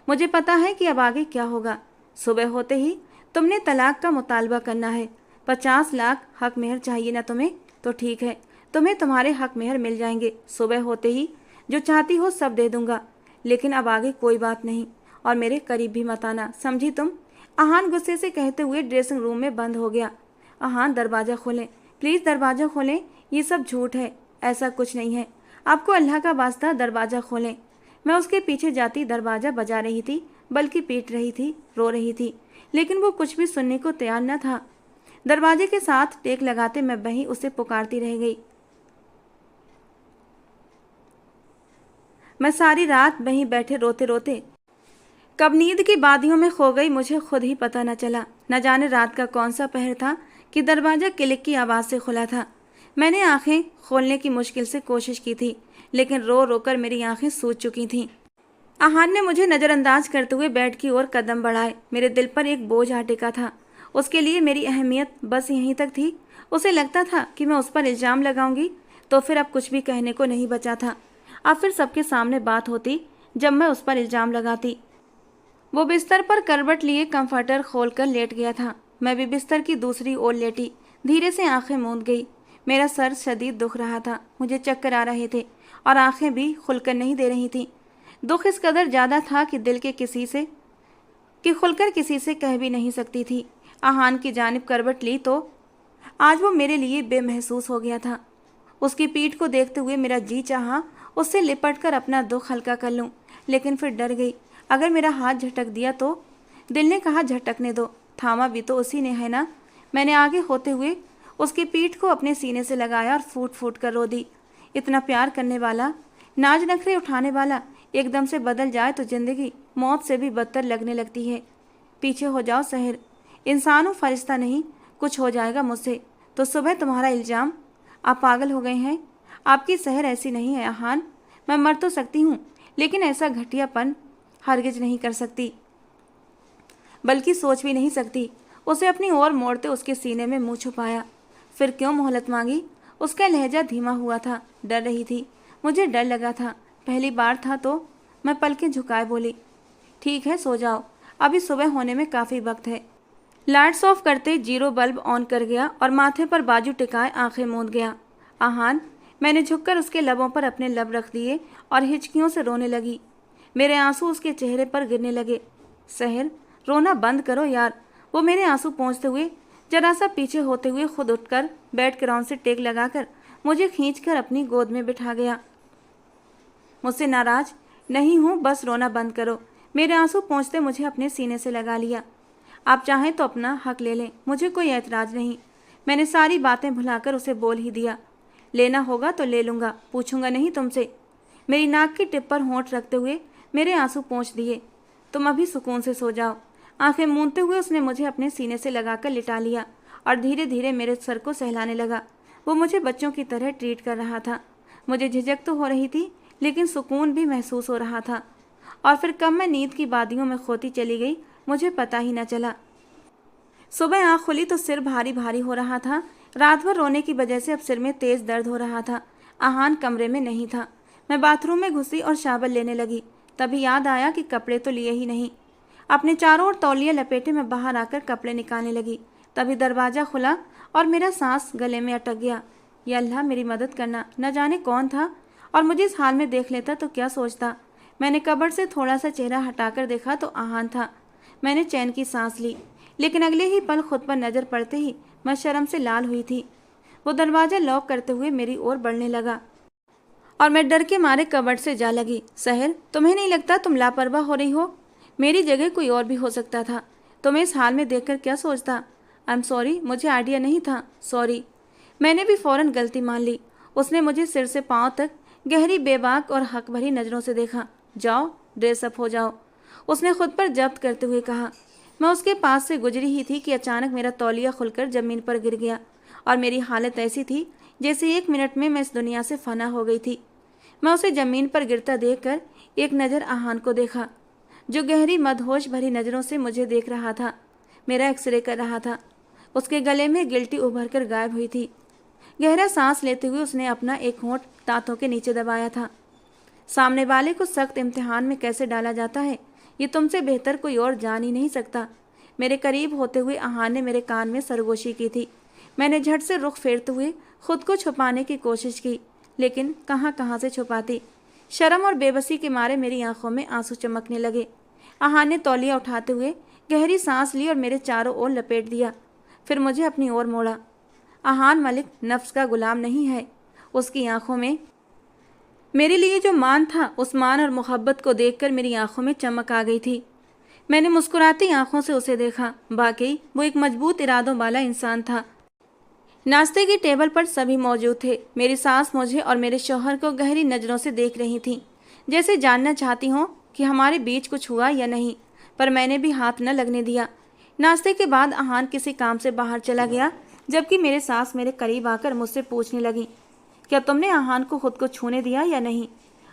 मुझे पता है कि अब आगे क्या होगा। सुबह होते ही तुमने तलाक का मुतालबा करना है। 50 लाख हक मेहर चाहिए ना तुम्हें? तो ठीक है, तुम्हें तुम्हारे हक मेहर मिल जाएंगे। सुबह होते ही जो चाहती हो सब दे दूंगा। लेकिन अब आगे कोई बात नहीं, और मेरे करीब भी मत आना, समझी तुम? आहान गुस्से से कहते हुए ड्रेसिंग रूम में बंद हो गया। आहान, दरवाज़ा खोलें, प्लीज़ दरवाज़ा खोलें। ये सब झूठ है, ऐसा कुछ नहीं है। आपको अल्लाह का वास्ता दरवाज़ा खोलें। मैं उसके पीछे जाती दरवाज़ा बजा रही थी, बल्कि पीट रही थी, रो रही थी, लेकिन वो कुछ भी सुनने को तैयार न था। दरवाजे के साथ टेक लगाते मैं वहीं उसे पुकारती रह गई। मैं सारी रात वहीं बैठे रोते रोते कब नींद की वादियों में खो गई, मुझे खुद ही पता न चला। न जाने रात का कौन सा पहर था कि दरवाज़ा क्लिक की आवाज़ से खुला था। मैंने आंखें खोलने की मुश्किल से कोशिश की थी, लेकिन रो रो कर मेरी आंखें सूज चुकी थीं। आहान ने मुझे नज़रअंदाज करते हुए बेड की ओर कदम बढ़ाए। मेरे दिल पर एक बोझ आ टिका था। उसके लिए मेरी अहमियत बस यहीं तक थी। उसे लगता था कि मैं उस पर इल्ज़ाम लगाऊंगी तो फिर अब कुछ भी कहने को नहीं बचा था। अब फिर सबके सामने बात होती जब मैं उस पर इल्ज़ाम लगाती। वो बिस्तर पर करवट लिए कंफर्टर खोलकर लेट गया था। मैं भी बिस्तर की दूसरी ओर लेटी धीरे से आंखें मूंद गई। मेरा सर शदीद दुख रहा था, मुझे चक्कर आ रहे थे और आंखें भी खुलकर नहीं दे रही थीं। दुख इस कदर ज़्यादा था कि दिल के खुलकर किसी से कह भी नहीं सकती थी। आहान की जानिब करवट ली तो आज वो मेरे लिए बेमहसूस हो गया था। उसकी पीठ को देखते हुए मेरा जी चाहा उससे लिपट कर अपना दुख हल्का कर लूं, लेकिन फिर डर गई। अगर मेरा हाथ झटक दिया तो? दिल ने कहा झटकने दो, थामा भी तो उसी ने है ना। मैंने आगे होते हुए उसकी पीठ को अपने सीने से लगाया और फूट फूट कर रो दी। इतना प्यार करने वाला, नाज नखरे उठाने वाला एकदम से बदल जाए तो जिंदगी मौत से भी बदतर लगने लगती है। पीछे हो जाओ सहर, इंसान हूँ फरिश्ता नहीं। कुछ हो जाएगा मुझसे तो सुबह तुम्हारा इल्ज़ाम। आप पागल हो गए हैं। आपकी सहर ऐसी नहीं है आहान। मैं मर तो सकती हूँ, लेकिन ऐसा घटियापन हरगिज नहीं कर सकती, बल्कि सोच भी नहीं सकती। उसे अपनी ओर मोड़ते उसके सीने में मुंह छुपाया। फिर क्यों मोहलत मांगी? उसका लहजा धीमा हुआ था। डर रही थी, मुझे डर लगा था। पहली बार था तो मैं पलकें झुकाए बोली, ठीक है सो जाओ, अभी सुबह होने में काफ़ी वक्त है। लाइट्स ऑफ करते जीरो बल्ब ऑन कर गया और माथे पर बाजू टिकाए आंखें मूंद गया। आहान, मैंने झुककर उसके लबों पर अपने लब रख दिए और हिचकियों से रोने लगी। मेरे आंसू उसके चेहरे पर गिरने लगे। सहर, रोना बंद करो यार। वो मेरे आंसू पोंछते हुए जरा सा पीछे होते हुए खुद उठकर बेड क्राउन से टेक लगाकर मुझे खींचकर अपनी गोद में बिठा गया। मुझसे नाराज नहीं हूँ, बस रोना बंद करो। मेरे आंसू पहुँचते मुझे अपने सीने से लगा लिया। आप चाहें तो अपना हक ले लें, मुझे कोई ऐतराज़ नहीं। मैंने सारी बातें भुलाकर उसे बोल ही दिया। लेना होगा तो ले लूँगा, पूछूंगा नहीं तुमसे। मेरी नाक की टिप पर होंठ रखते हुए मेरे आंसू पोंछ दिए। तुम अभी सुकून से सो जाओ। आंखें मूंदते हुए उसने मुझे अपने सीने से लगाकर लिटा लिया और धीरे धीरे मेरे सर को सहलाने लगा। वो मुझे बच्चों की तरह ट्रीट कर रहा था। मुझे झिझक तो हो रही थी, लेकिन सुकून भी महसूस हो रहा था। और फिर कब मैं नींद की वादियों में खोती चली गई, मुझे पता ही न चला। सुबह आँख खुली तो सिर भारी भारी हो रहा था। रात भर रोने की वजह से अब सिर में तेज़ दर्द हो रहा था। आहान कमरे में नहीं था। मैं बाथरूम में घुसी और शावर लेने लगी। तभी याद आया कि कपड़े तो लिए ही नहीं। अपने चारों ओर तौलिया लपेटे मैं बाहर आकर कपड़े निकालने लगी। तभी दरवाज़ा खुला और मेरा सांस गले में अटक गया। या अल्लाह, मेरी मदद करना। न जाने कौन था और मुझे इस हाल में देख लेता तो क्या सोचता। मैंने कबर्ड से थोड़ा सा चेहरा हटाकर देखा तो आहान था। मैंने चैन की सांस ली, लेकिन अगले ही पल खुद पर नज़र पड़ते ही मैं शर्म से लाल हुई थी। वो दरवाज़ा लॉक करते हुए मेरी ओर बढ़ने लगा और मैं डर के मारे कबर्ड से जा लगी। सहर, तुम्हें नहीं लगता तुम लापरवाह हो रही हो? मेरी जगह कोई और भी हो सकता था। तुम्हें इस हाल में देखकर क्या सोचता? आई एम सॉरी, मुझे आइडिया नहीं था, सॉरी। मैंने भी फ़ौरन गलती मान ली। उसने मुझे सिर से पाँव तक गहरी बेबाक और हक भरी नज़रों से देखा। जाओ, ड्रेसअप हो जाओ, उसने खुद पर जब्त करते हुए कहा। मैं उसके पास से गुजरी ही थी कि अचानक मेरा तौलिया खुलकर ज़मीन पर गिर गया और मेरी हालत ऐसी थी जैसे 1 मिनट में मैं इस दुनिया से फना हो गई थी। मैं उसे ज़मीन पर गिरता देखकर एक नज़र आहान को देखा, जो गहरी मदहोश भरी नज़रों से मुझे देख रहा था। मेरा एक्सरे कर रहा था। उसके गले में गिल्टी उभर कर गायब हुई थी। गहरा सांस लेते हुए उसने अपना एक होंठ दांतों के नीचे दबाया था। सामने वाले को सख्त इम्तिहान में कैसे डाला जाता है, ये तुमसे बेहतर कोई और जान ही नहीं सकता। मेरे करीब होते हुए आहान ने मेरे कान में सरगोशी की थी। मैंने झट से रुख फेरते हुए खुद को छुपाने की कोशिश की, लेकिन कहाँ से छुपाती। शर्म और बेबसी के मारे मेरी आंखों में आंसू चमकने लगे। आहान ने तौलिया उठाते हुए गहरी सांस ली और मेरे चारों ओर लपेट दिया, फिर मुझे अपनी ओर मोड़ा। आहान मलिक नफ्स का गुलाम नहीं है। उसकी आंखों में मेरे लिए जो मान था, उस मान और मोहब्बत को देखकर मेरी आंखों में चमक आ गई थी। मैंने मुस्कुराती आंखों से उसे देखा। वाकई वो एक मजबूत इरादों वाला इंसान था। नाश्ते की टेबल पर सभी मौजूद थे। मेरी सास मुझे और मेरे शौहर को गहरी नज़रों से देख रही थी, जैसे जानना चाहती हों कि हमारे बीच कुछ हुआ या नहीं, पर मैंने भी हाथ न लगने दिया। नाश्ते के बाद आहान किसी काम से बाहर चला गया, जबकि मेरे सास मेरे करीब आकर मुझसे पूछने लगी, क्या तुमने आहान को खुद को छूने दिया या नहीं?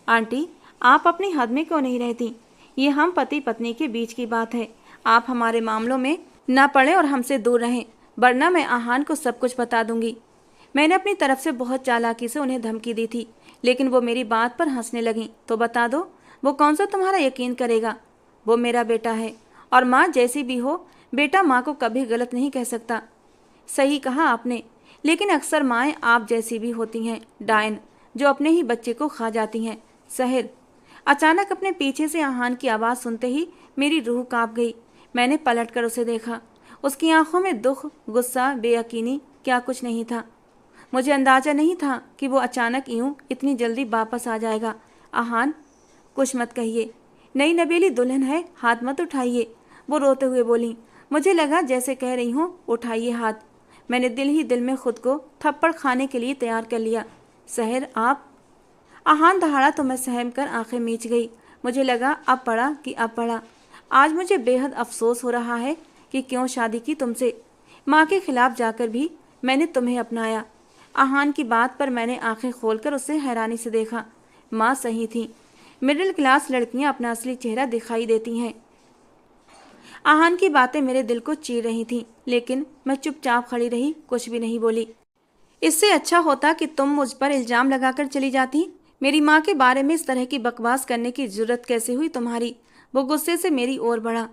आंटी, आप अपनी हद में क्यों नहीं रहती? ये हम पति पत्नी के बीच की बात है। आप हमारे मामलों में ना पड़े और हमसे दूर रहें, वरना मैं आहान को सब कुछ बता दूंगी। मैंने अपनी तरफ से बहुत चालाकी से उन्हें धमकी दी थी, लेकिन वो मेरी बात पर हंसने लगी। तो बता दो, वो कौन सा तुम्हारा यकीन करेगा? वो मेरा बेटा है, और माँ जैसी भी हो, बेटा माँ को कभी गलत नहीं कह सकता। सही कहा आपने, लेकिन अक्सर माएँ आप जैसी भी होती हैं, डायन, जो अपने ही बच्चे को खा जाती हैं। सहर, अचानक अपने पीछे से आहान की आवाज़ सुनते ही मेरी रूह कांप गई। मैंने पलटकर उसे देखा। उसकी आंखों में दुख, गुस्सा, बेयकीनी, क्या कुछ नहीं था। मुझे अंदाज़ा नहीं था कि वो अचानक यूं इतनी जल्दी वापस आ जाएगा। आहान, कुछ मत कहिए, नई नवेली दुल्हन है, हाथ मत उठाइए, वो रोते हुए बोली। मुझे लगा जैसे कह रही हूँ उठाइए हाथ। मैंने दिल ही दिल में खुद को थप्पड़ खाने के लिए तैयार कर लिया। सहर, आप? आहान दहाड़ा तो मैं सहम कर आंखें मीच गई। मुझे लगा अब पड़ा कि अब पड़ा। आज मुझे बेहद अफसोस हो रहा है कि क्यों शादी की तुमसे। माँ के खिलाफ जाकर भी मैंने तुम्हें अपनाया। आहान की बात पर मैंने आंखें खोलकर उसे हैरानी से देखा। माँ सही थी। मिडिल क्लास लड़कियां अपना असली चेहरा दिखाई देती हैं। आहान की बातें मेरे दिल को चीर रही थीं, लेकिन मैं चुपचाप खड़ी रही, कुछ भी नहीं बोली। इससे अच्छा होता कि तुम मुझ पर इल्ज़ाम लगाकर चली जाती। मेरी माँ के बारे में इस तरह की बकवास करने की जरूरत कैसे हुई तुम्हारी? वो गुस्से से मेरी ओर बढ़ा।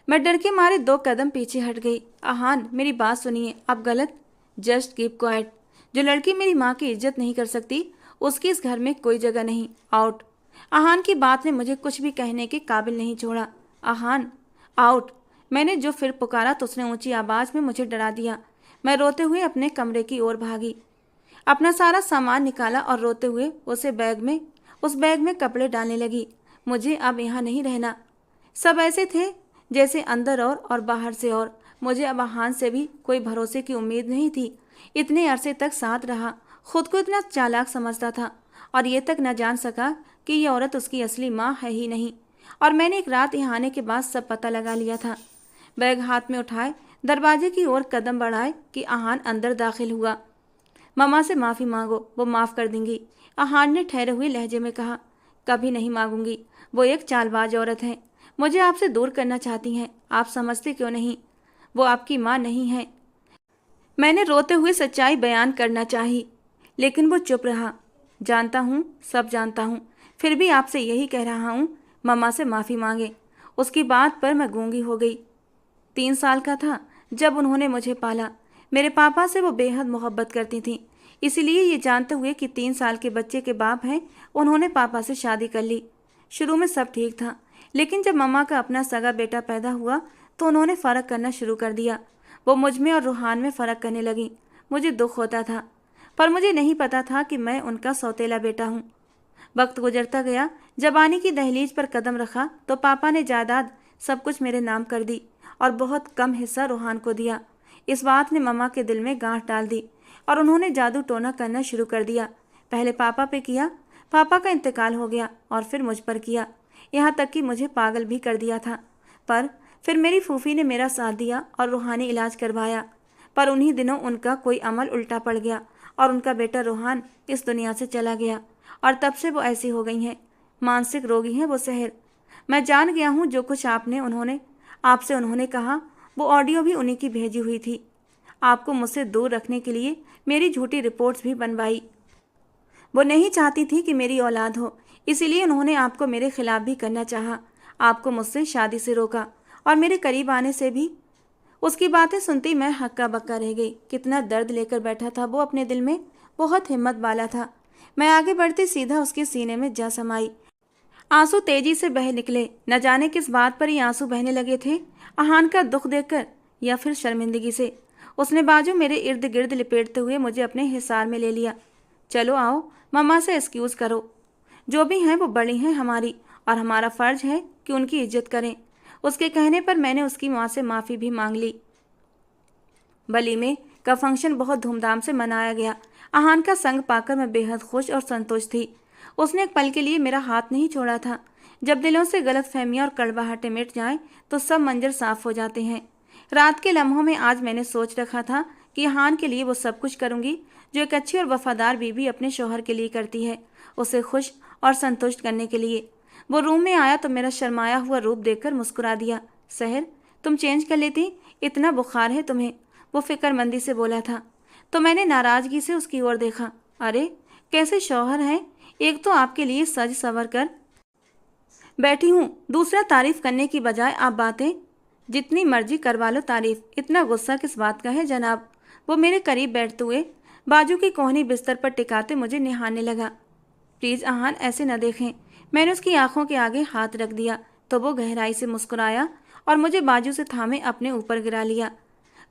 मैं डर के मारे 2 कदम पीछे हट गई। आहान, मेरी बात सुनिए, आप गलत। Just keep quiet. जो लड़की मेरी माँ की इज्जत नहीं कर सकती, उसकी इस घर में कोई जगह नहीं। आउट। आहान की बात ने मुझे कुछ भी कहने के काबिल नहीं छोड़ा। आहान, आउट। मैंने जो फिर पुकारा तो उसने ऊंची आवाज़ में मुझे डरा दिया। मैं रोते हुए अपने कमरे की ओर भागी, अपना सारा सामान निकाला और रोते हुए उस बैग में कपड़े डालने लगी। मुझे अब यहाँ नहीं रहना। सब ऐसे थे जैसे अंदर और बाहर से और। मुझे अब अहान से भी कोई भरोसे की उम्मीद नहीं थी। इतने अरसे तक साथ रहा, खुद को इतना चालाक समझता था और ये तक न जान सका कि ये औरत उसकी असली माँ है ही नहीं। और मैंने एक रात यहाँ आने के बाद सब पता लगा लिया था। बैग हाथ में उठाए दरवाजे की ओर कदम बढ़ाए कि अहान अंदर दाखिल हुआ। मम्मा से माफ़ी मांगो, वो माफ़ कर देंगी, अहान ने ठहरे हुए लहजे में कहा। कभी नहीं मांगूंगी, वो एक चालबाज औरत है, मुझे आपसे दूर करना चाहती हैं, आप समझते क्यों नहीं? वो आपकी माँ नहीं है। मैंने रोते हुए सच्चाई बयान करना चाही, लेकिन वो चुप रहा। जानता हूँ, सब जानता हूँ, फिर भी आपसे यही कह रहा हूँ, मम्मा से माफ़ी मांगे। उसकी बात पर मैं गूंगी हो गई। 3 साल का था जब उन्होंने मुझे पाला। मेरे पापा से वो बेहद मोहब्बत करती थी, इसीलिए ये जानते हुए कि 3 साल के बच्चे के बाप हैं, उन्होंने पापा से शादी कर ली। शुरू में सब ठीक था, लेकिन जब मम्मा का अपना सगा बेटा पैदा हुआ तो उन्होंने फ़र्क करना शुरू कर दिया। वो मुझ में और रूहान में फ़र्क करने लगी। मुझे दुख होता था, पर मुझे नहीं पता था कि मैं उनका सौतेला बेटा हूँ। वक्त गुजरता गया। जवानी की दहलीज पर कदम रखा तो पापा ने जायदाद सब कुछ मेरे नाम कर दी और बहुत कम हिस्सा रूहान को दिया। इस बात ने मम्मा के दिल में गांठ डाल दी और उन्होंने जादू टोना करना शुरू कर दिया। पहले पापा पे किया, पापा का इंतकाल हो गया, और फिर मुझ पर किया, यहाँ तक कि मुझे पागल भी कर दिया था। पर फिर मेरी फूफी ने मेरा साथ दिया और रूहानी इलाज करवाया। पर उन्हीं दिनों उनका कोई अमल उल्टा पड़ गया और उनका बेटा रूहान इस दुनिया से चला गया, और तब से वो ऐसी हो गई हैं। मानसिक रोगी हैं वो सहर। मैं जान गया हूँ जो कुछ आपसे उन्होंने कहा, वो ऑडियो भी उन्हीं की भेजी हुई थी। आपको मुझसे दूर रखने के लिए मेरी झूठी रिपोर्ट्स भी बनवाई। वो नहीं चाहती थी कि मेरी औलाद हो, इसीलिए उन्होंने आपको मेरे खिलाफ भी करना चाहा। आपको मुझसे शादी से रोका और मेरे करीब आने से भी। उसकी बातें सुनती मैं हक्का बक्का रह गई। कितना दर्द लेकर बैठा था वो अपने दिल में, बहुत हिम्मत वाला था। मैं आगे बढ़ते सीधा उसके सीने में जा समाई। आंसू तेजी से बह निकले। न जाने किस बात पर ये आंसू बहने लगे थे, अहान का दुख देखकर या फिर शर्मिंदगी से। उसने बाजू मेरे इर्द गिर्द लिपेटते हुए मुझे अपने हिसार में ले लिया। चलो आओ, मम्मा से एक्सक्यूज़ करो। जो भी हैं वो बड़ी हैं हमारी, और हमारा फ़र्ज है कि उनकी इज्जत करें। उसके कहने पर मैंने उसकी माँ से माफ़ी भी मांग ली। वलीमे का फंक्शन बहुत धूमधाम से मनाया गया। अहान का संग पाकर मैं बेहद खुश और संतुष्ट थी। उसने एक पल के लिए मेरा हाथ नहीं छोड़ा था। जब दिलों से गलतफहमियां और कड़वाहटें मिट जाएं तो सब मंजर साफ हो जाते हैं। रात के लम्हों में आज मैंने सोच रखा था कि अहान के लिए वो सब कुछ करूंगी जो एक अच्छी और वफादार बीवी अपने शौहर के लिए करती है, उसे खुश और संतुष्ट करने के लिए। वो रूम में आया तो मेरा शर्माया हुआ रूप देखकर मुस्कुरा दिया। सहर, तुम चेंज कर लेती, इतना बुखार है तुम्हें, वो फिक्रमंदी से बोला था। तो मैंने नाराजगी से उसकी ओर देखा। अरे कैसे शौहर हैं, एक तो आपके लिए सज सवर कर बैठी हूँ, दूसरा तारीफ करने की बजाय आप बातें जितनी मर्जी करवा लो तारीफ। इतना गुस्सा किस बात का है जनाब? वो मेरे करीब बैठते हुए बाजू की कोहनी बिस्तर पर टिकाते मुझे निहारने लगा। प्लीज़ अहान, ऐसे न देखें। मैंने उसकी आंखों के आगे हाथ रख दिया तो वो गहराई से मुस्कुराया और मुझे बाजू से थामे अपने ऊपर गिरा लिया।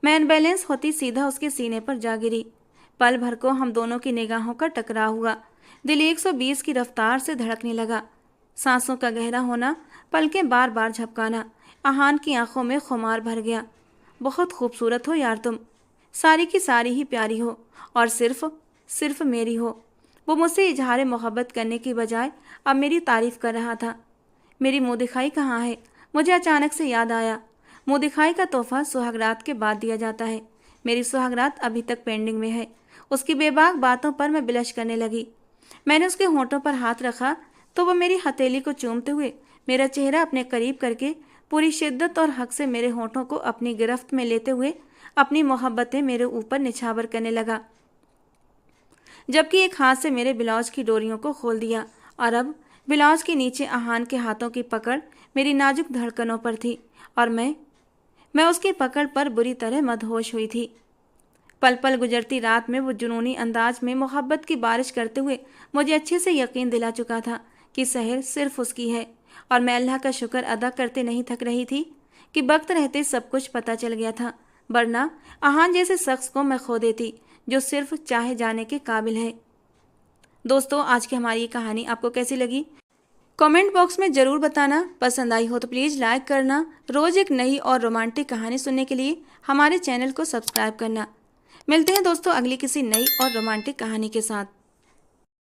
मैं अनबैलेंस होती सीधा उसके सीने पर जा गिरी। पल भर को हम दोनों की निगाहों का टकराव हुआ। दिल 120 की रफ्तार से धड़कने लगा। सांसों का गहरा होना, पलकें बार बार झपकाना। अहान की आंखों में खुमार भर गया। बहुत खूबसूरत हो यार तुम, सारी की सारी ही प्यारी हो, और सिर्फ मेरी हो। वो मुझसे इजहार मोहब्बत करने की बजाय अब मेरी तारीफ कर रहा था। मेरी मुँह दिखाई कहाँ है? मुझे अचानक से याद आया, मुँह दिखाई का तोहफा सुहागरात के बाद दिया जाता है। मेरी सुहागरात अभी तक पेंडिंग में है। उसकी बेबाक बातों पर मैं बिलश करने लगी। मैंने उसके होंठों पर हाथ रखा तो वो मेरी हथेली को चूमते हुए मेरा चेहरा अपने करीब करके पूरी शिद्दत और हक से मेरे होंठों को अपनी गिरफ्त में लेते हुए अपनी मोहब्बतें मेरे ऊपर निछावर करने लगा, जबकि एक हाथ से मेरे ब्लाउज की डोरियों को खोल दिया। और अब ब्लाउज के नीचे अहान के हाथों की पकड़ मेरी नाजुक धड़कनों पर थी और मैं उसकी पकड़ पर बुरी तरह मदहोश हुई थी। पल पल गुजरती रात में वो जुनूनी अंदाज में मोहब्बत की बारिश करते हुए मुझे अच्छे से यकीन दिला चुका था कि सहर सिर्फ उसकी है, और मैं अल्लाह का शुक्र अदा करते नहीं थक रही थी कि वक्त रहते सब कुछ पता चल गया था, वरना अहान जैसे शख्स को मैं खो देती जो सिर्फ चाहे जाने के काबिल है। दोस्तों, आज की हमारी ये कहानी आपको कैसी लगी? कमेंट बॉक्स में ज़रूर बताना। पसंद आई हो तो प्लीज़ लाइक करना। रोज़ एक नई और रोमांटिक कहानी सुनने के लिए हमारे चैनल को सब्सक्राइब करना। मिलते हैं दोस्तों अगली किसी नई और रोमांटिक कहानी के साथ।